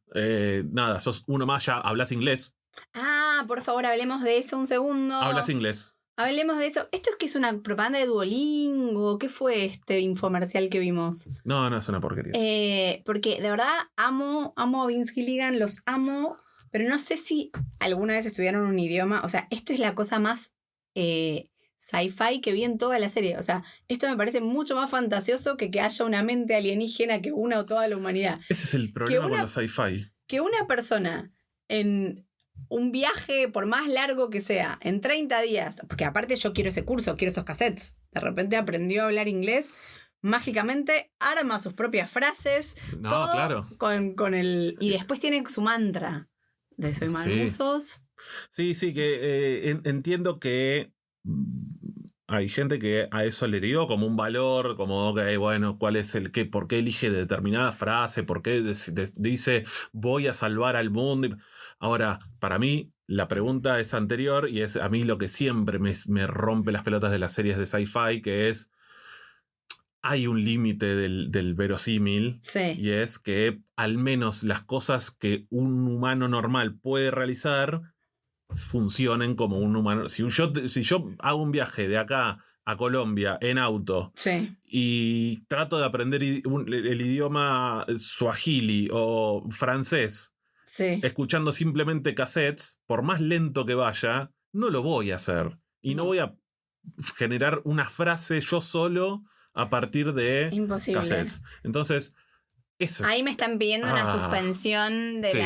nada, sos uno más, ya hablas inglés. Por favor, hablemos de eso un segundo. Hablas inglés. Hablemos de eso. ¿Esto es que es una propaganda de Duolingo? ¿Qué fue este infomercial que vimos? No, es una porquería. Porque de verdad amo a Vince Gilligan, los amo, pero no sé si alguna vez estudiaron un idioma. O sea, esto es la cosa más sci-fi que vi en toda la serie. O sea, esto me parece mucho más fantasioso que haya una mente alienígena que una o toda la humanidad. Ese es el problema con los sci-fi. Que una persona en un viaje, por más largo que sea, en 30 días, porque aparte yo quiero ese curso, quiero esos cassettes, de repente aprendió a hablar inglés, mágicamente arma sus propias frases, No, todo claro. con el... Y después tiene su mantra de soy Magusos. Sí, que entiendo que hay gente que a eso le dio como un valor, como, ok, bueno, ¿cuál es el qué? ¿Por qué elige determinada frase? ¿Por qué dice voy a salvar al mundo? Ahora, para mí, la pregunta es anterior y es a mí lo que siempre me rompe las pelotas de las series de sci-fi, que es, hay un límite del verosímil. Sí. Y es que al menos las cosas que un humano normal puede realizar funcionen como un humano. Si yo hago un viaje de acá a Colombia en auto Sí. y trato de aprender el idioma suajili o francés, Sí. escuchando simplemente cassettes, por más lento que vaya, no lo voy a hacer. Y no voy a generar una frase yo solo a partir de Imposible. cassettes. Entonces, eso es... Ahí me están pidiendo una suspensión de sí.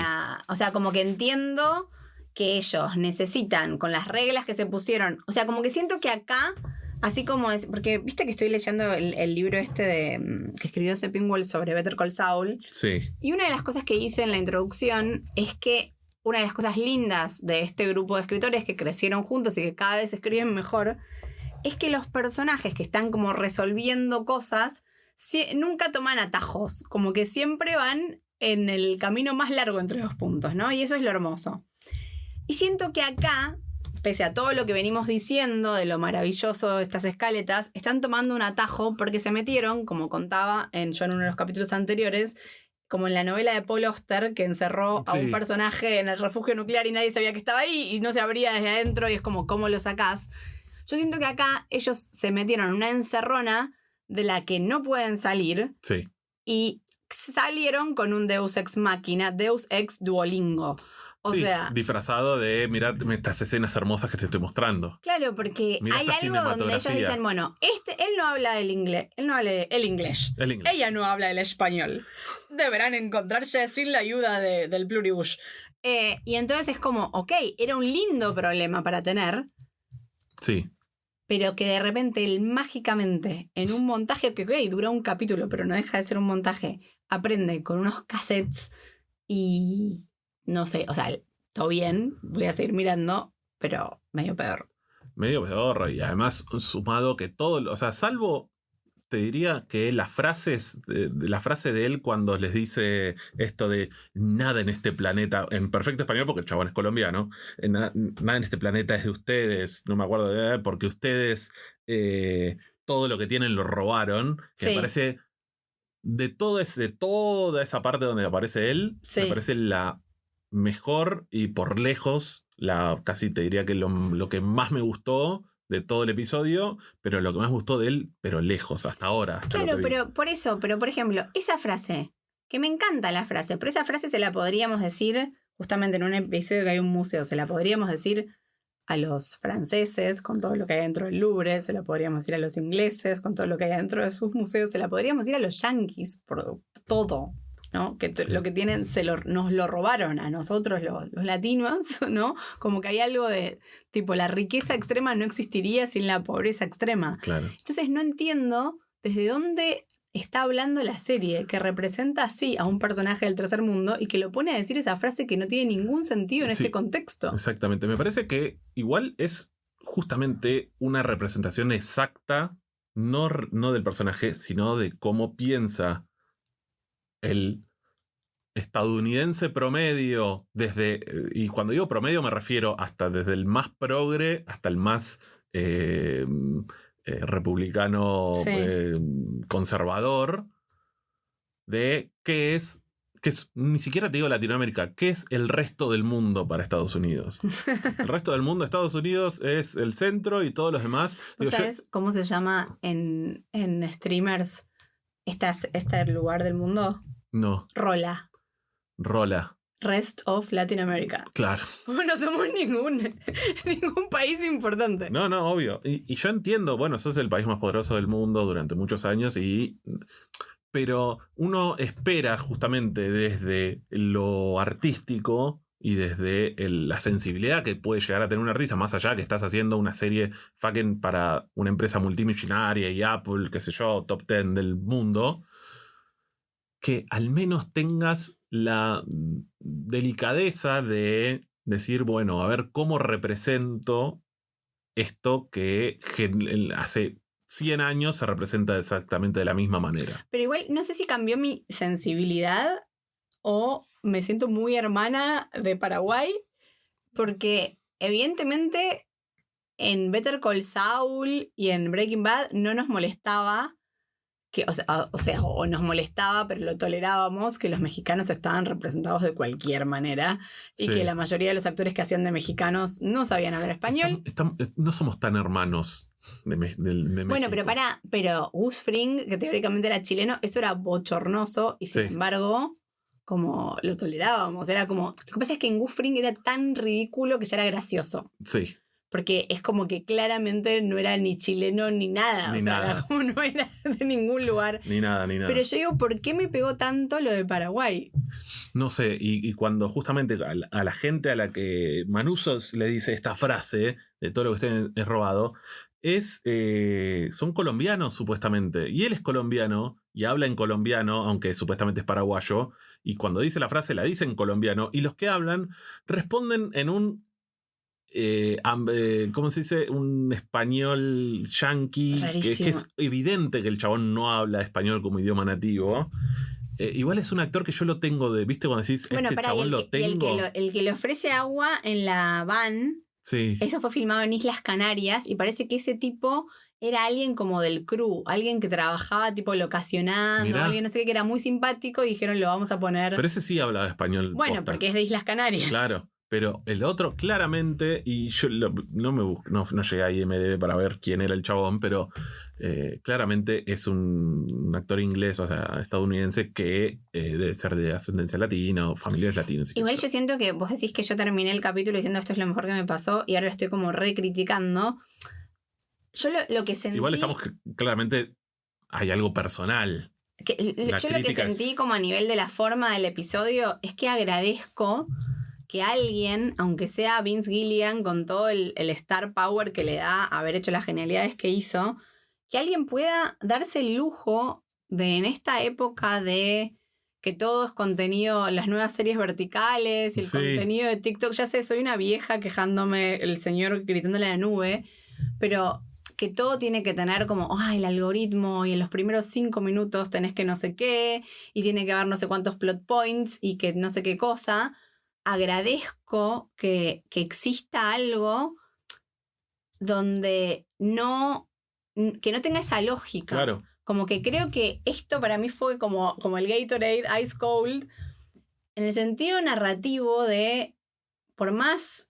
O sea, como que entiendo que ellos necesitan, con las reglas que se pusieron... O sea, como que siento que acá, así como es... Porque viste que estoy leyendo el libro este que escribió Sepinwall sobre Better Call Saul. Sí. Y una de las cosas que hice en la introducción es que una de las cosas lindas de este grupo de escritores que crecieron juntos y que cada vez escriben mejor es que los personajes que están como resolviendo cosas nunca toman atajos, como que siempre van en el camino más largo entre dos puntos, ¿no? Y eso es lo hermoso. Y siento que acá, pese a todo lo que venimos diciendo de lo maravilloso de estas escaletas, están tomando un atajo porque se metieron, como contaba yo en uno de los capítulos anteriores, como en la novela de Paul Auster, que encerró a un personaje en el refugio nuclear y nadie sabía que estaba ahí y no se abría desde adentro y es como, ¿cómo lo sacás? Yo siento que acá ellos se metieron en una encerrona de la que no pueden salir. Sí. Y salieron con un Deus Ex Machina, Deus Ex Duolingo. O sea, disfrazado de, mirad estas escenas hermosas que te estoy mostrando. Claro, porque Mirá hay esta algo donde ellos dicen, bueno, él no habla el inglés, él no habla el inglés. Ella no habla el español. Deberán encontrarse sin la ayuda del pluribush. Y entonces es como, ok, era un lindo problema para tener. Sí. Pero que de repente él mágicamente, en un montaje que dura un capítulo, pero no deja de ser un montaje, aprende con unos cassettes y no sé, o sea, todo bien, voy a seguir mirando, pero medio peor. Medio peor, y además sumado que todo, o sea, salvo, te diría que las frases, la frase de él cuando les dice esto de nada en este planeta, en perfecto español porque el chabón es colombiano, nada en este planeta es de ustedes, no me acuerdo de porque ustedes todo lo que tienen lo robaron, que me parece de toda esa parte donde aparece él, me parece la mejor y por lejos, casi te diría que lo que más me gustó de todo el episodio, pero lo que más gustó de él, pero lejos, hasta ahora. Claro, pero por eso, pero por ejemplo, esa frase, que me encanta la frase, pero esa frase se la podríamos decir, justamente en un episodio que hay un museo, se la podríamos decir a los franceses con todo lo que hay dentro del Louvre, se la podríamos decir a los ingleses con todo lo que hay dentro de sus museos, se la podríamos decir a los yanquis por todo, ¿no? Que lo que tienen nos lo robaron a nosotros los latinos, ¿no? Como que hay algo de tipo la riqueza extrema no existiría sin la pobreza extrema. Claro. Entonces no entiendo desde dónde está hablando la serie que representa así a un personaje del tercer mundo y que lo pone a decir esa frase que no tiene ningún sentido en este contexto. Exactamente. Me parece que igual es justamente una representación exacta, no del personaje, sino de cómo piensa el estadounidense promedio, y cuando digo promedio me refiero hasta desde el más progre hasta el más republicano conservador, de qué es, ni siquiera te digo Latinoamérica, qué es el resto del mundo para Estados Unidos. El resto del mundo, Estados Unidos, es el centro y todos los demás. ¿Sabes cómo se llama en streamers este lugar del mundo? No. Rola. Rest of Latin America. Claro. No somos ningún país importante. No, obvio. Y yo entiendo, bueno, sos el país más poderoso del mundo durante muchos años, pero uno espera justamente desde lo artístico y desde la sensibilidad que puede llegar a tener un artista, más allá que estás haciendo una serie fucking para una empresa multimillonaria y Apple, qué sé yo, top 10 del mundo, que al menos tengas la delicadeza de decir, bueno, a ver cómo represento esto que hace 100 años se representa exactamente de la misma manera. Pero igual, no sé si cambió mi sensibilidad o me siento muy hermana de Paraguay, porque evidentemente en Better Call Saul y en Breaking Bad no nos molestaba que, o nos molestaba, pero lo tolerábamos, que los mexicanos estaban representados de cualquier manera y Sí. que la mayoría de los actores que hacían de mexicanos no sabían hablar español. No somos tan hermanos de Bueno, México. pero Gus Fring, que teóricamente era chileno, eso era bochornoso y sin Sí. embargo, como lo tolerábamos, era como... Lo que pasa es que en Gus Fring era tan ridículo que ya era gracioso. Sí. Porque es como que claramente no era ni chileno ni nada. Ni o sea, nada. era como no era de ningún lugar. Ni nada. Pero yo digo, ¿por qué me pegó tanto lo de Paraguay? No sé, y cuando justamente a la gente a la que Manuzos le dice esta frase de todo lo que usted es robado, son colombianos supuestamente. Y él es colombiano y habla en colombiano, aunque supuestamente es paraguayo. Y cuando dice la frase la dice en colombiano. Y los que hablan responden en un... ¿cómo se dice? Un español yanqui, que es evidente que el chabón no habla español como idioma nativo. Igual es un actor que yo lo tengo ¿viste? Cuando decís, Bueno, chabón lo tengo. El que le ofrece agua en la van, Sí. eso fue filmado en Islas Canarias y parece que ese tipo era alguien como del crew, alguien que trabajaba tipo locacionando, Mirá. alguien no sé qué, que era muy simpático y dijeron lo vamos a poner. Pero ese sí hablaba español. Bueno, posta. porque es de Islas Canarias. Claro. Pero el otro, claramente, y yo no llegué a IMDb para ver quién era el chabón, pero claramente es un actor inglés, o sea, estadounidense, que debe ser de ascendencia latina o familiares latinos. Igual yo siento que vos decís que yo terminé el capítulo diciendo esto es lo mejor que me pasó y ahora lo estoy como recriticando. Yo lo que sentí... Igual estamos claramente, hay algo personal. Yo lo que sentí como a nivel de la forma del episodio es que agradezco que alguien, aunque sea Vince Gilligan con todo el star power que le da haber hecho las genialidades que hizo, que alguien pueda darse el lujo de en esta época de que todo es contenido, las nuevas series verticales y el Sí. contenido de TikTok, ya sé, soy una vieja quejándome, el señor gritándole a la nube, pero que todo tiene que tener como, el algoritmo y en los primeros 5 minutos tenés que no sé qué y tiene que haber no sé cuántos plot points y que no sé qué cosa. Agradezco que exista algo donde que no tenga esa lógica. Claro. Como que creo que esto para mí fue como el Gatorade Ice Cold en el sentido narrativo de, por más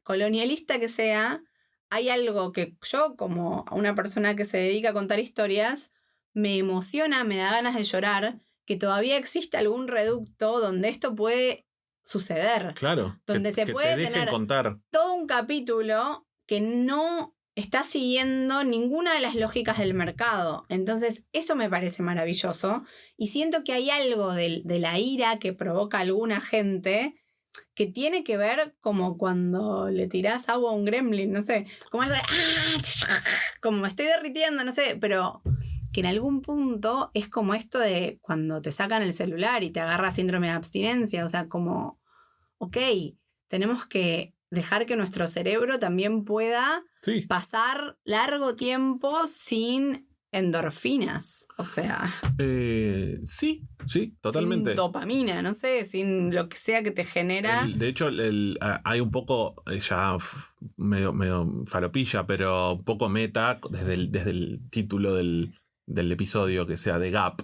colonialista que sea, hay algo que yo, como una persona que se dedica a contar historias, me emociona, me da ganas de llorar, que todavía existe algún reducto donde esto puede suceder. Claro. Donde se que puede te dejen tener contar. todo un capítulo que no está siguiendo ninguna de las lógicas del mercado. Entonces, eso me parece maravilloso. Y siento que hay algo de la ira que provoca alguna gente que tiene que ver como cuando le tirás agua a un gremlin, no sé. Como algo de... como me estoy derritiendo, no sé. Pero que en algún punto es como esto de cuando te sacan el celular y te agarra síndrome de abstinencia. O sea, como... Ok, tenemos que dejar que nuestro cerebro también pueda Sí. pasar largo tiempo sin endorfinas. O sea, Sí, totalmente. sin dopamina, no sé, sin lo que sea que te genera. De hecho, hay un poco, ya medio falopilla, pero un poco meta desde el título del episodio, que sea The Gap.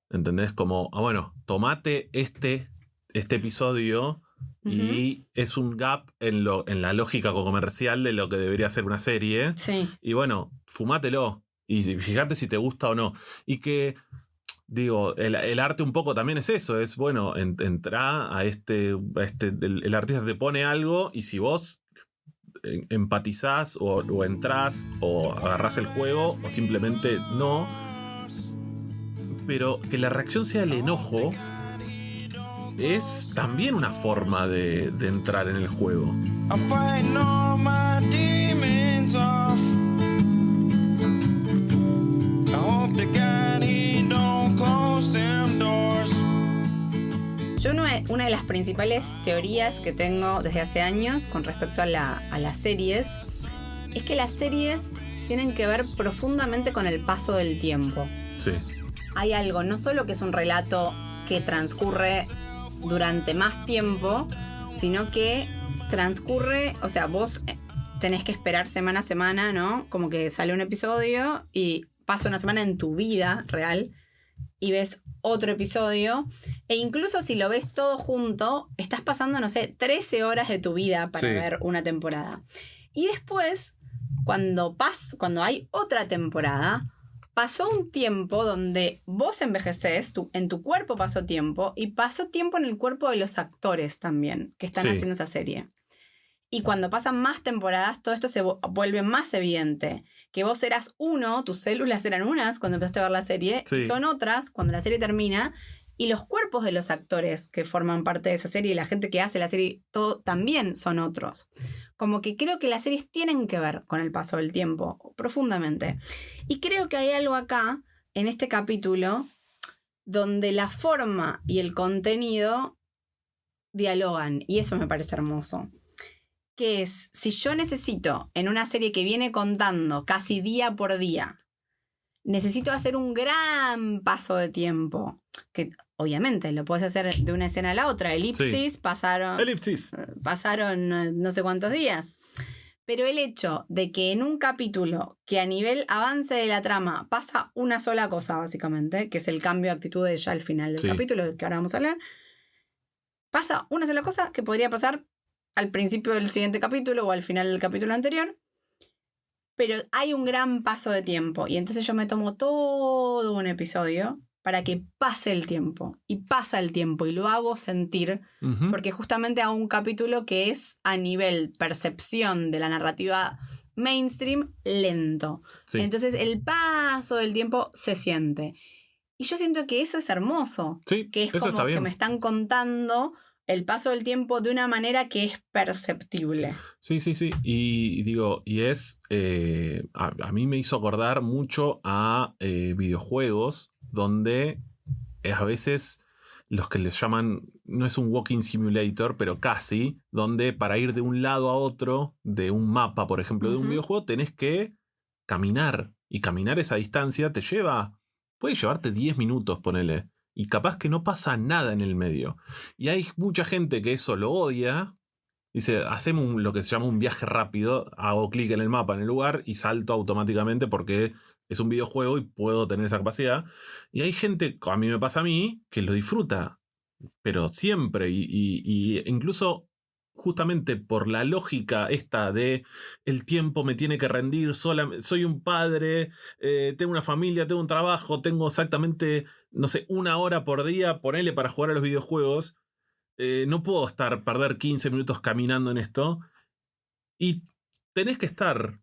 ¿Entendés? Como, bueno, tomate este episodio y es un gap en la lógica comercial de lo que debería ser una serie. Sí. Y bueno, fumátelo. Y fíjate si te gusta o no. Y que, digo, el arte un poco también es eso. Es, bueno, entrá a el artista te pone algo y si vos empatizás o entrás o agarrás el juego o simplemente no. Pero que la reacción sea el enojo es también una forma de entrar en el juego. I'm fighting all my demons off. I hope to God he don't close them doors. Yo una de las principales teorías que tengo desde hace años con respecto a las series es que las series tienen que ver profundamente con el paso del tiempo. Sí. Hay algo, no solo que es un relato que transcurre durante más tiempo, sino que transcurre, o sea, vos tenés que esperar semana a semana, ¿no? Como que sale un episodio y pasa una semana en tu vida real y ves otro episodio. E incluso si lo ves todo junto, estás pasando, no sé, 13 horas de tu vida para ver una temporada. Y después, cuando hay otra temporada, pasó un tiempo donde vos envejeces, en tu cuerpo pasó tiempo, y pasó tiempo en el cuerpo de los actores también, que están haciendo esa serie. Y cuando pasan más temporadas, todo esto se vuelve más evidente. Que vos eras uno, tus células eran unas cuando empezaste a ver la serie, y son otras cuando la serie termina, y los cuerpos de los actores que forman parte de esa serie y la gente que hace la serie, todo también son otros. Como que creo que las series tienen que ver con el paso del tiempo, profundamente. Y creo que hay algo acá, en este capítulo, donde la forma y el contenido dialogan, y eso me parece hermoso. Que es, si yo necesito, en una serie que viene contando casi día por día, necesito hacer un gran paso de tiempo, que obviamente lo puedes hacer de una escena a la otra, elipsis, pasaron no sé cuántos días, pero el hecho de que en un capítulo que a nivel avance de la trama pasa una sola cosa básicamente, que es el cambio de actitud de ella al final del capítulo, del que ahora vamos a hablar, pasa una sola cosa que podría pasar al principio del siguiente capítulo o al final del capítulo anterior, pero hay un gran paso de tiempo y entonces yo me tomo todo un episodio para que pase el tiempo y pasa el tiempo y lo hago sentir, porque justamente hago un capítulo que es a nivel percepción de la narrativa mainstream lento. Entonces el paso del tiempo se siente. Y yo siento que eso es hermoso, que es como que me están contando el paso del tiempo de una manera que es perceptible. Sí. Y digo, y es... a mí me hizo acordar mucho a videojuegos donde a veces los que les llaman... No es un walking simulator, pero casi. Donde para ir de un lado a otro de un mapa, por ejemplo, de un videojuego, tenés que caminar. Y caminar esa distancia te lleva... Puede llevarte 10 minutos, ponele. Y capaz que no pasa nada en el medio. Y hay mucha gente que eso lo odia. Dice, hacemos lo que se llama un viaje rápido. Hago clic en el mapa, en el lugar, y salto automáticamente porque es un videojuego y puedo tener esa capacidad. Y hay gente, a mí me pasa a mí, que lo disfruta. Pero siempre. Y incluso justamente por la lógica esta de el tiempo me tiene que rendir sola. Soy un padre, tengo una familia, tengo un trabajo, tengo exactamente... no sé, 1 hora por día, ponele para jugar a los videojuegos. No puedo perder 15 minutos caminando en esto. Y tenés que estar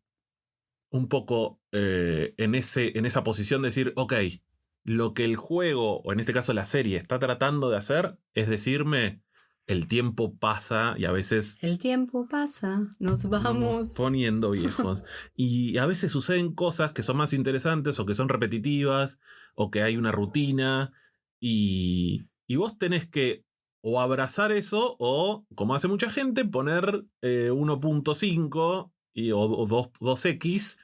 un poco en esa posición de decir, ok, lo que el juego, o en este caso la serie, está tratando de hacer es decirme, el tiempo pasa y a veces... El tiempo pasa, nos vamos poniendo viejos. Y a veces suceden cosas que son más interesantes o que son repetitivas o que hay una rutina y vos tenés que o abrazar eso o, como hace mucha gente, poner 1.5 o 2x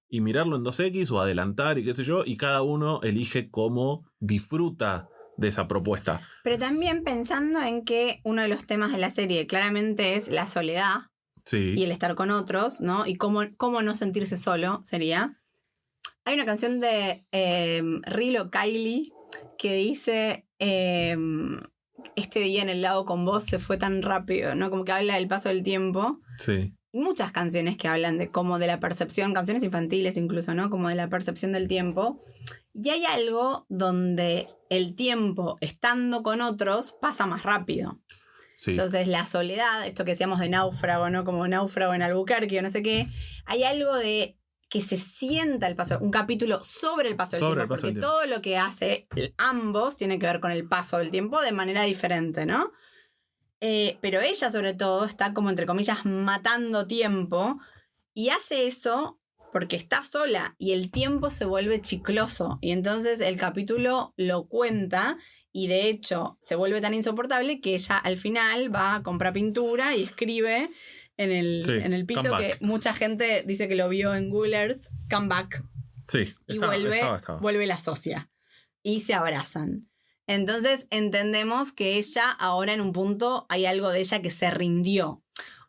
y mirarlo en 2x o adelantar y qué sé yo, y cada uno elige cómo disfruta de esa propuesta. Pero también pensando en que uno de los temas de la serie claramente es la soledad y el estar con otros, ¿no? Y cómo no sentirse solo sería. Hay una canción de Rilo Kiley que dice este día en el lago con vos se fue tan rápido, ¿no? Como que habla del paso del tiempo. Sí. Y muchas canciones que hablan de como de la percepción, canciones infantiles incluso, ¿no? Como de la percepción del tiempo. Y hay algo donde el tiempo, estando con otros, pasa más rápido. Sí. Entonces la soledad, esto que decíamos de náufrago, ¿no? Como náufrago en Albuquerque o no sé qué, hay algo de que se sienta el paso, un capítulo sobre el paso del tiempo, porque todo lo que hace ambos tiene que ver con el paso del tiempo de manera diferente, ¿no? Pero ella sobre todo está como entre comillas matando tiempo y hace eso porque está sola y el tiempo se vuelve chicloso y entonces el capítulo lo cuenta y de hecho se vuelve tan insoportable que ella al final va a comprar pintura y escribe en el piso que mucha gente dice que lo vio en Google Earth, come back. Sí, y vuelve la socia y se abrazan. Entonces entendemos que ella ahora en un punto hay algo de ella que se rindió.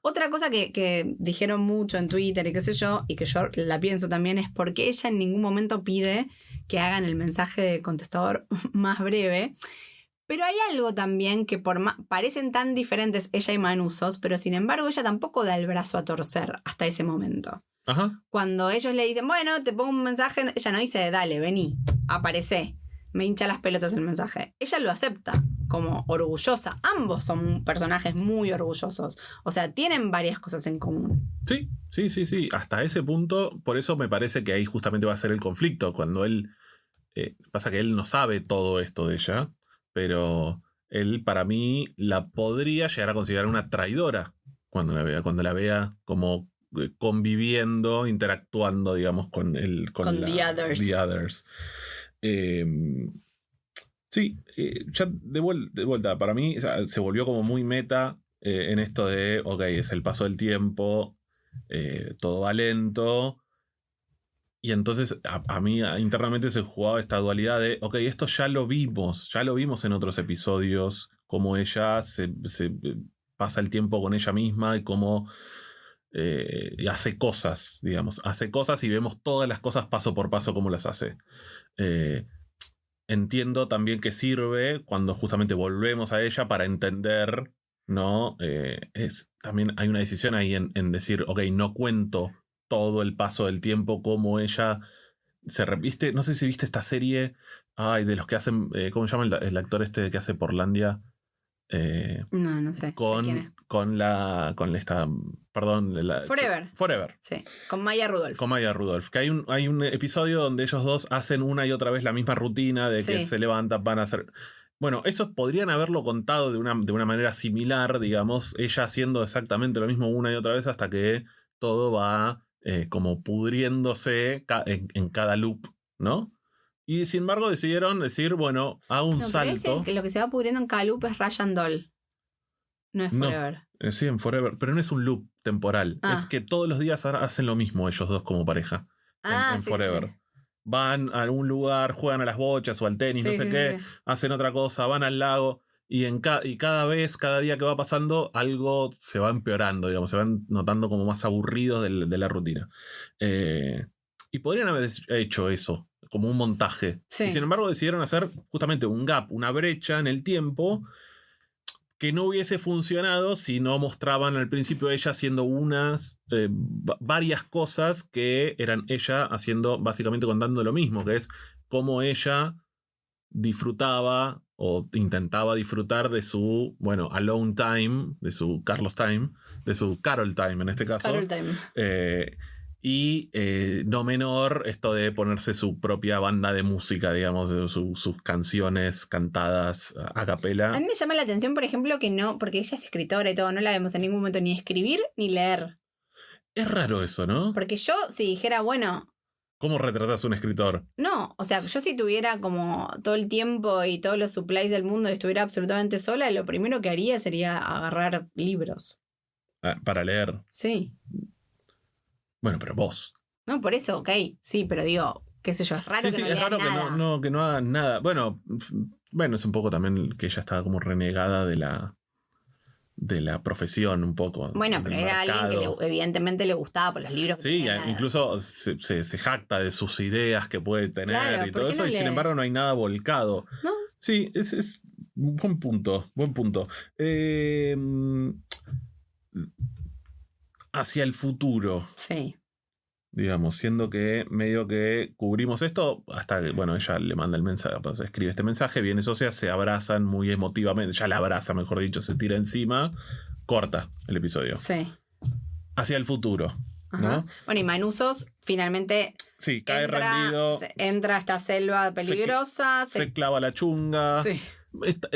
Otra cosa que dijeron mucho en Twitter y qué sé yo, y que yo la pienso también, es porque ella en ningún momento pide que hagan el mensaje de contestador más breve. Pero hay algo también que parecen tan diferentes ella y Manusos, pero sin embargo ella tampoco da el brazo a torcer hasta ese momento. Ajá. Cuando ellos le dicen, bueno, te pongo un mensaje, ella no dice, dale, vení, aparecé. Me hincha las pelotas el mensaje. Ella lo acepta como orgullosa. Ambos son personajes muy orgullosos. O sea, tienen varias cosas en común. Sí. Hasta ese punto, por eso me parece que ahí justamente va a ser el conflicto. Cuando él... pasa que él no sabe todo esto de ella, pero él para mí la podría llegar a considerar una traidora cuando la vea como conviviendo, interactuando, digamos, con the others. Ya de vuelta, para mí, o sea, se volvió como muy meta en esto de, ok, es el paso del tiempo, todo va lento. Y entonces a mí internamente se jugaba esta dualidad de, ok, esto ya lo vimos en otros episodios, cómo ella se pasa el tiempo con ella misma y cómo hace cosas, digamos, y vemos todas las cosas paso por paso cómo las hace. Entiendo también que sirve cuando justamente volvemos a ella para entender, ¿no? También hay una decisión ahí en decir, ok, no cuento todo el paso del tiempo, como ella se repite. No sé si viste esta serie, de los que hacen, ¿cómo se llama el actor este que hace Portlandia? No sé. ¿Quién es? Con esta, perdón, Forever. Sí, con Maya Rudolph. Que hay un episodio donde ellos dos hacen una y otra vez la misma rutina de que se levantan, van a hacer... Bueno, esos podrían haberlo contado de una manera similar, digamos, ella haciendo exactamente lo mismo una y otra vez hasta que todo va como pudriéndose en cada loop, ¿no? Y sin embargo decidieron decir, bueno, hago un salto. Lo que se va pudriendo en cada loop es Ryan Doll. No es Forever. Sí, en Forever. Pero no es un loop temporal. Es que todos los días hacen lo mismo ellos dos como pareja. En Forever. Sí. Van a algún lugar, juegan a las bochas o al tenis, hacen otra cosa, van al lago. Y cada día que va pasando, algo se va empeorando, digamos, se van notando como más aburridos de la rutina. Y podrían haber hecho eso, como un montaje. Sí. Y sin embargo decidieron hacer justamente un gap, una brecha en el tiempo que no hubiese funcionado si no mostraban al principio ella haciendo varias cosas que eran ella haciendo, básicamente contando lo mismo, que es cómo ella disfrutaba o intentaba disfrutar de su, alone time, de su Carlos time, de su Carol time en este caso. Carol time. Y no menor esto de ponerse su propia banda de música, digamos, sus canciones cantadas a capela. A mí me llama la atención, por ejemplo, que no, porque ella es escritora y todo, no la vemos en ningún momento ni escribir ni leer. Es raro eso, ¿no? Porque yo, si dijera, ¿cómo retratas a un escritor? No, o sea, yo si tuviera como todo el tiempo y todos los supplies del mundo y estuviera absolutamente sola, lo primero que haría sería agarrar libros. ¿Para leer? Sí. Bueno, pero vos. No, por eso, ok. Sí, pero digo, qué sé yo, es raro que no es raro nada. Que no hagan nada. Bueno, es un poco también que ella estaba como renegada de la profesión un poco. Bueno, pero era alguien que evidentemente le gustaba por los libros. Sí, incluso se jacta de sus ideas que puede tener y todo eso, y sin embargo no hay nada volcado. ¿No? Sí, es un buen punto. Hacia el futuro. Sí. Digamos, siendo que medio que cubrimos esto, hasta que, ella le manda el mensaje, pues escribe este mensaje, viene Socia, se abrazan muy emotivamente, ya la abraza, mejor dicho, se tira encima, corta el episodio. Sí. Hacia el futuro, ¿no? Bueno, y Manusos finalmente cae rendido. Entra a esta selva peligrosa. Se clava la chunga. Sí.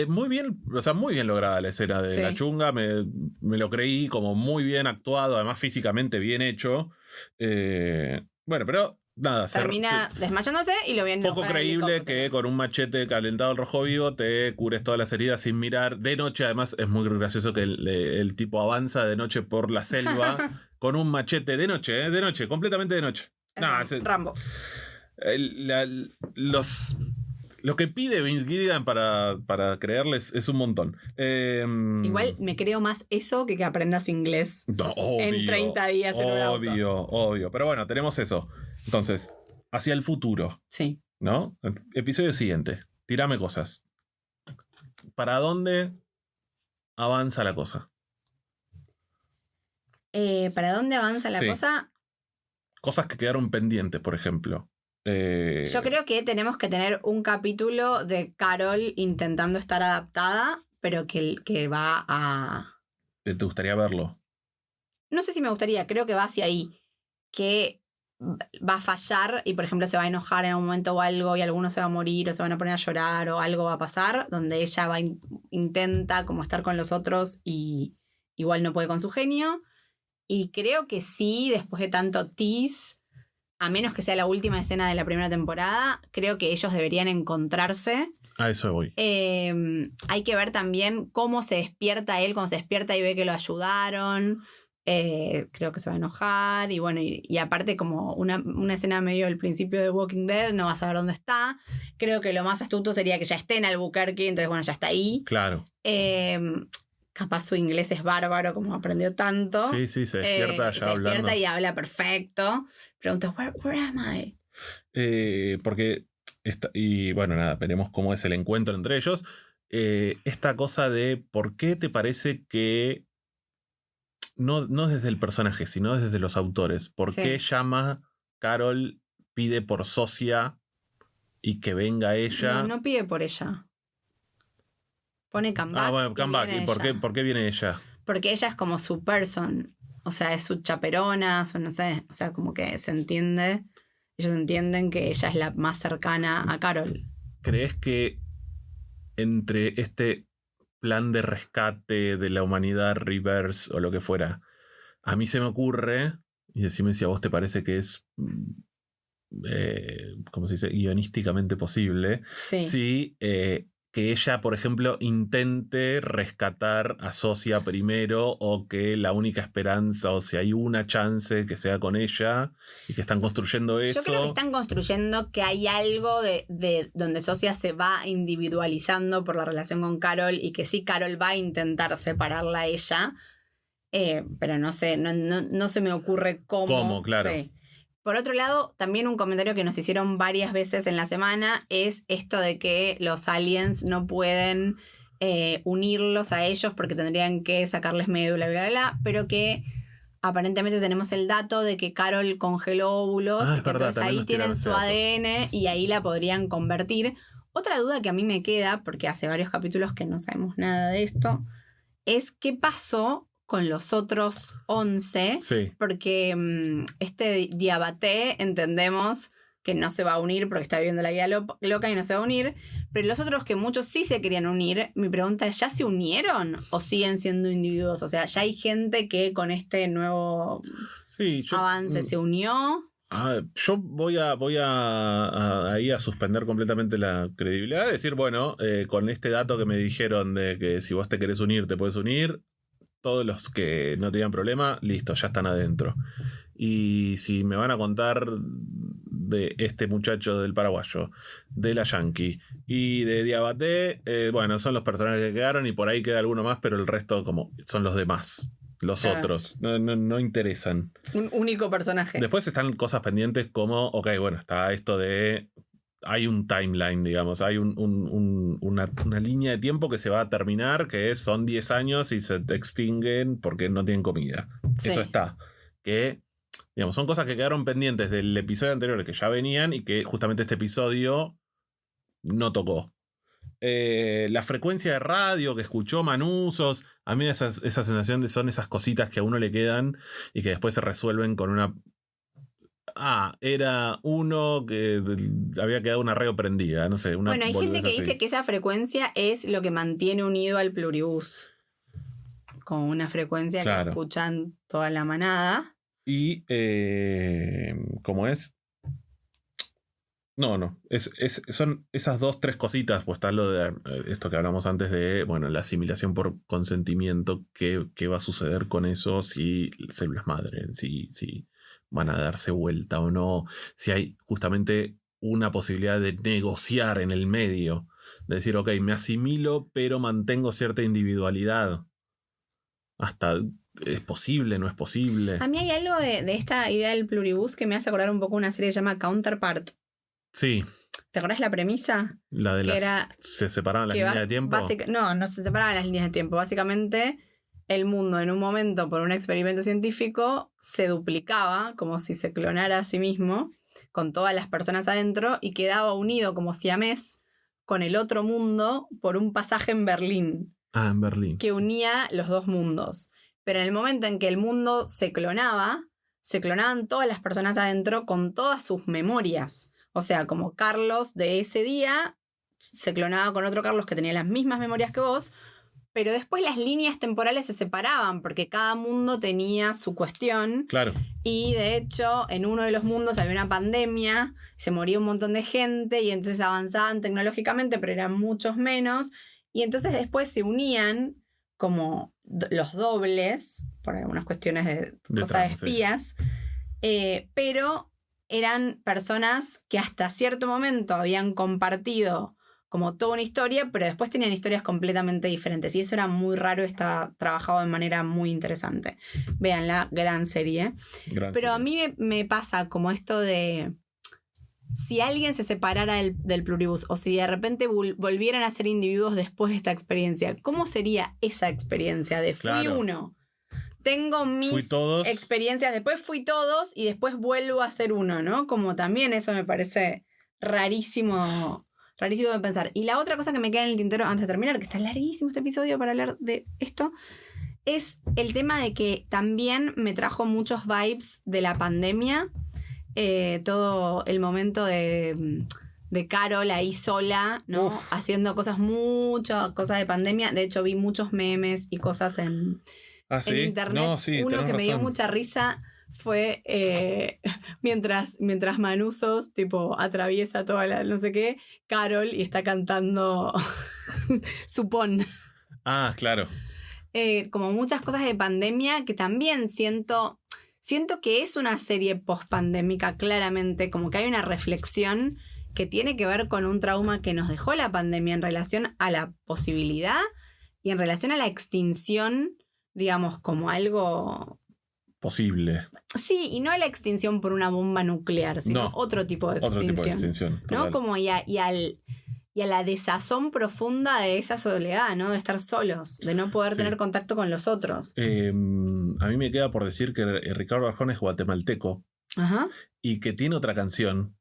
Muy bien, muy bien lograda la escena de la chunga, me lo creí como muy bien actuado, además físicamente bien hecho. Pero nada, termina desmayándose y lo viene. Poco creíble que con un machete calentado al rojo vivo te cures todas las heridas sin mirar. De noche, además, es muy gracioso que el tipo avanza de noche por la selva con un machete de noche, completamente de noche. Rambo. Lo que pide Vince Gilligan para creerles es un montón. Igual me creo más eso que aprendas inglés no, obvio, en 30 días en un auto. Obvio. Pero bueno, tenemos eso. Entonces, hacia el futuro, Sí. ¿no? Episodio siguiente. Tírame cosas. ¿Para dónde avanza la cosa? ¿Para dónde avanza la Sí. cosa? Cosas que quedaron pendientes, por ejemplo. Yo creo que tenemos que tener un capítulo de Carol intentando estar adaptada, pero que va a... ¿Te gustaría verlo? No sé si me gustaría, creo que va hacia ahí. Que va a fallar y, por ejemplo, se va a enojar en un momento o algo y alguno se va a morir o se van a poner a llorar o algo va a pasar, donde ella intenta como estar con los otros y igual no puede con su genio. Y creo que sí, después de tanto tease, a menos que sea la última escena de la primera temporada, creo que ellos deberían encontrarse. A eso voy. Hay que ver también cómo se despierta él, cuando se despierta y ve que lo ayudaron. Creo que se va a enojar. Y bueno, y aparte como una escena medio del principio de Walking Dead, no va a saber dónde está. Creo que lo más astuto sería que ya esté en Albuquerque, entonces bueno, ya está ahí. Claro. Capaz su inglés es bárbaro, como aprendió tanto. Sí, se despierta ya se hablando. despierta y habla perfecto. Pregunta, where am I? Porque, y bueno, nada, veremos cómo es el encuentro entre ellos. Esta cosa de por qué te parece que, no desde el personaje, sino desde los autores, por qué llama Carol, pide por Socia y que venga ella. No pide por ella. Pone comeback. Ah, bueno, comeback. ¿Y por qué viene ella? Porque ella es como su person. O sea, es su chaperona, no sé. O sea, como que se entiende. Ellos entienden que ella es la más cercana a Carol. ¿Crees que entre este plan de rescate de la humanidad reverse o lo que fuera, a mí se me ocurre, y decime si a vos te parece que es, ¿cómo se dice?, guionísticamente posible, Sí. si que ella, por ejemplo, intente rescatar a Socia primero, o que la única esperanza, o si hay una chance, que sea con ella, y que están construyendo eso. Yo creo que están construyendo que hay algo de donde Socia se va individualizando por la relación con Carol y que sí, Carol va a intentar separarla a ella, pero no sé, no se me ocurre cómo. ¿Cómo? Claro. Sí. Por otro lado, también un comentario que nos hicieron varias veces en la semana es esto de que los aliens no pueden unirlos a ellos porque tendrían que sacarles médula, bla, bla, bla, pero que aparentemente tenemos el dato de que Carol congeló óvulos, Ah, y es que verdad, entonces también ahí nos tienen tiraron su ese dato. ADN y ahí la podrían convertir. Otra duda que a mí me queda, porque hace varios capítulos que no sabemos nada de esto, es qué pasó con los otros 11, Sí. porque este Diabaté entendemos que no se va a unir porque está viviendo la vida loca y no se va a unir, pero los otros que muchos sí se querían unir, mi pregunta es, ¿ya se unieron o siguen siendo individuos? O sea, ¿ya hay gente que con este nuevo avance se unió? Yo voy ahí a suspender completamente la credibilidad, de decir, bueno, con este dato que me dijeron de que si vos te querés unir, te puedes unir, todos los que no tenían problema, listo, ya están adentro. Y si me van a contar de este muchacho del paraguayo, de la Yankee y de Diabaté, bueno, son los personajes que quedaron y por ahí queda alguno más, pero el resto como son los demás. Los otros no interesan. Un único personaje. Después están cosas pendientes como, ok, bueno, está esto de... Hay un timeline, digamos, hay una línea de tiempo que se va a terminar, que son 10 años y se extinguen porque no tienen comida. Sí. Eso está. Que, digamos, son cosas que quedaron pendientes del episodio anterior, que ya venían y que justamente este episodio no tocó. La frecuencia de radio que escuchó Manusos, a mí esa sensación de son esas cositas que a uno le quedan y que después se resuelven con una... era uno que había quedado una radio prendida, no sé. Bueno, hay gente que dice que esa frecuencia es lo que mantiene unido al pluribús. Con una frecuencia que escuchan toda la manada. Y, ¿cómo es? No. Son esas 2-3 cositas. Pues está lo de esto que hablamos antes de, bueno, la asimilación por consentimiento. ¿Qué va a suceder con eso si células madre? Si van a darse vuelta o no. Si hay justamente una posibilidad de negociar en el medio. De decir, ok, me asimilo, pero mantengo cierta individualidad. Hasta, ¿es posible? ¿No es posible? A mí hay algo de esta idea del pluribus que me hace acordar un poco una serie que se llama Counterpart. Sí. ¿Te acordás la premisa? La de se separaban las líneas de tiempo. No se separaban las líneas de tiempo. Básicamente, el mundo en un momento, por un experimento científico, se duplicaba, como si se clonara a sí mismo, con todas las personas adentro, y quedaba unido como siamés con el otro mundo por un pasaje en Berlín. Ah, en Berlín. Que unía los dos mundos. Pero en el momento en que el mundo se clonaban todas las personas adentro con todas sus memorias. O sea, como Carlos de ese día se clonaba con otro Carlos que tenía las mismas memorias que vos, pero después las líneas temporales se separaban porque cada mundo tenía su cuestión. Claro. Y de hecho, en uno de los mundos había una pandemia, se moría un montón de gente y entonces avanzaban tecnológicamente, pero eran muchos menos. Y entonces después se unían como los dobles, por algunas cuestiones de cosas de espías, pero eran personas que hasta cierto momento habían compartido como toda una historia, pero después tenían historias completamente diferentes. Y eso era muy raro, estaba trabajado de manera muy interesante. Véanla, gran serie. Pero a mí me pasa como esto de... Si alguien se separara del pluribus o si de repente volvieran a ser individuos después de esta experiencia, ¿cómo sería esa experiencia de fui uno? Tengo mis experiencias, después fui todos y después vuelvo a ser uno, ¿no? Como también eso me parece rarísimo de pensar. Y la otra cosa que me queda en el tintero antes de terminar, que está larguísimo este episodio para hablar de esto, es el tema de que también me trajo muchos vibes de la pandemia. Todo el momento de Carol ahí sola, ¿no? Uf. Haciendo muchas cosas de pandemia. De hecho, vi muchos memes y cosas en internet. No, sí, uno que razón. me dio mucha risa fue mientras Manusos tipo atraviesa toda la no sé qué, Carol, y está cantando Supón. Ah, claro. Como muchas cosas de pandemia que también siento que es una serie post-pandémica, claramente, como que hay una reflexión que tiene que ver con un trauma que nos dejó la pandemia en relación a la posibilidad y en relación a la extinción, digamos, como algo... posible. Sí, y no a la extinción por una bomba nuclear, sino otro tipo de extinción. Otro tipo de extinción. ¿No? Como y a la desazón profunda de esa soledad, ¿no? De estar solos, de no poder tener contacto con los otros. A mí me queda por decir que Ricardo Arjona es guatemalteco. Ajá. Y que tiene otra canción.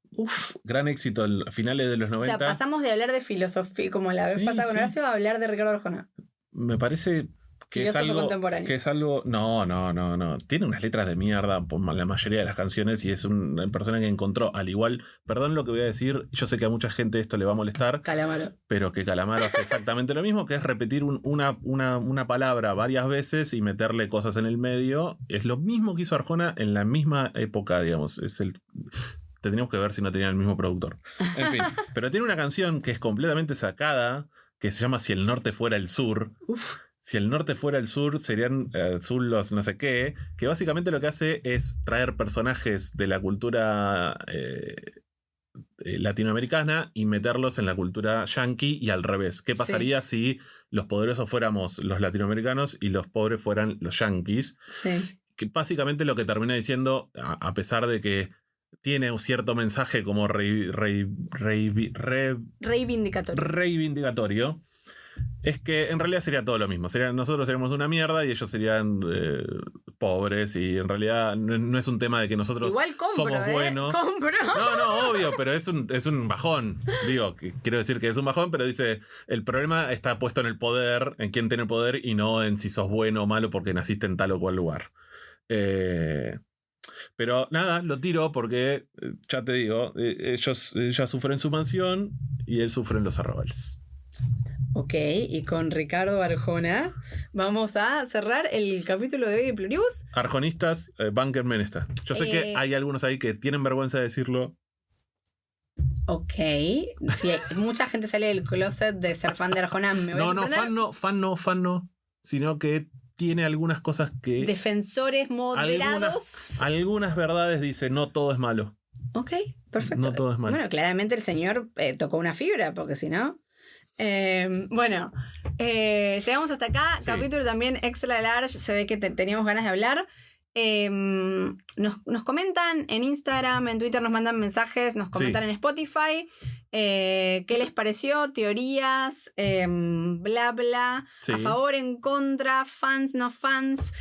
Gran éxito a finales de los 90. O sea, pasamos de hablar de filosofía, como la vez pasada con Horacio, a hablar de Ricardo Arjona. Me parece que es algo contemporáneo. Que es algo. No. Tiene unas letras de mierda por la mayoría de las canciones y es una persona que encontró, al igual, perdón lo que voy a decir, yo sé que a mucha gente esto le va a molestar. Calamaro. Pero que Calamaro hace exactamente lo mismo, que es repetir una palabra varias veces y meterle cosas en el medio. Es lo mismo que hizo Arjona en la misma época, digamos. Tendríamos que ver si no tenían el mismo productor. En fin, pero tiene una canción que es completamente sacada, que se llama Si el norte fuera el sur. Uf. Si el norte fuera el sur, serían azul los no sé qué, que básicamente lo que hace es traer personajes de la cultura latinoamericana y meterlos en la cultura yankee y al revés. ¿Qué pasaría si los poderosos fuéramos los latinoamericanos y los pobres fueran los yankees? Sí. Que básicamente lo que termina diciendo, a pesar de que tiene un cierto mensaje como reivindicatorio, es que en realidad sería todo lo mismo. Nosotros seríamos una mierda y ellos serían pobres, y en realidad no es un tema de que nosotros somos buenos. No, obvio, pero es un bajón. Digo, quiero decir que es un bajón, pero dice, el problema está puesto en el poder, en quién tiene el poder, y no en si sos bueno o malo porque naciste en tal o cual lugar. Pero nada, lo tiro porque, ya te digo, ellos ya sufren su mansión y él sufre en los arrabales. Ok, y con Ricardo Arjona vamos a cerrar el capítulo de hoy de Pluribus. Arjonistas, bánquenme en esta. Yo sé que hay algunos ahí que tienen vergüenza de decirlo. Ok, si mucha gente sale del closet de ser fan de Arjona, me voy a fan no, sino que tiene algunas cosas que... Defensores moderados. Algunas verdades dice, no todo es malo. Ok, perfecto. No todo es malo. Bueno, claramente el señor tocó una fibra, porque si no... bueno, llegamos hasta acá. Sí. Capítulo también extra large. Se ve que teníamos ganas de hablar. Nos comentan en Instagram, en Twitter nos mandan mensajes, nos comentan en Spotify. ¿Qué les pareció? Teorías, bla bla, Sí. a favor, en contra, fans, no fans,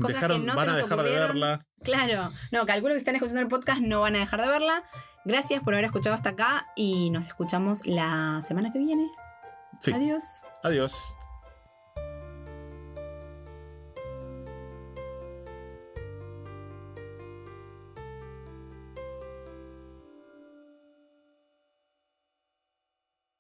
cosas que no se van a nos dejar de ocurrieron. verla. Claro, no, calculo que si están escuchando el podcast no van a dejar de verla. Gracias por haber escuchado hasta acá y nos escuchamos la semana que viene. Sí. Adiós. Adiós.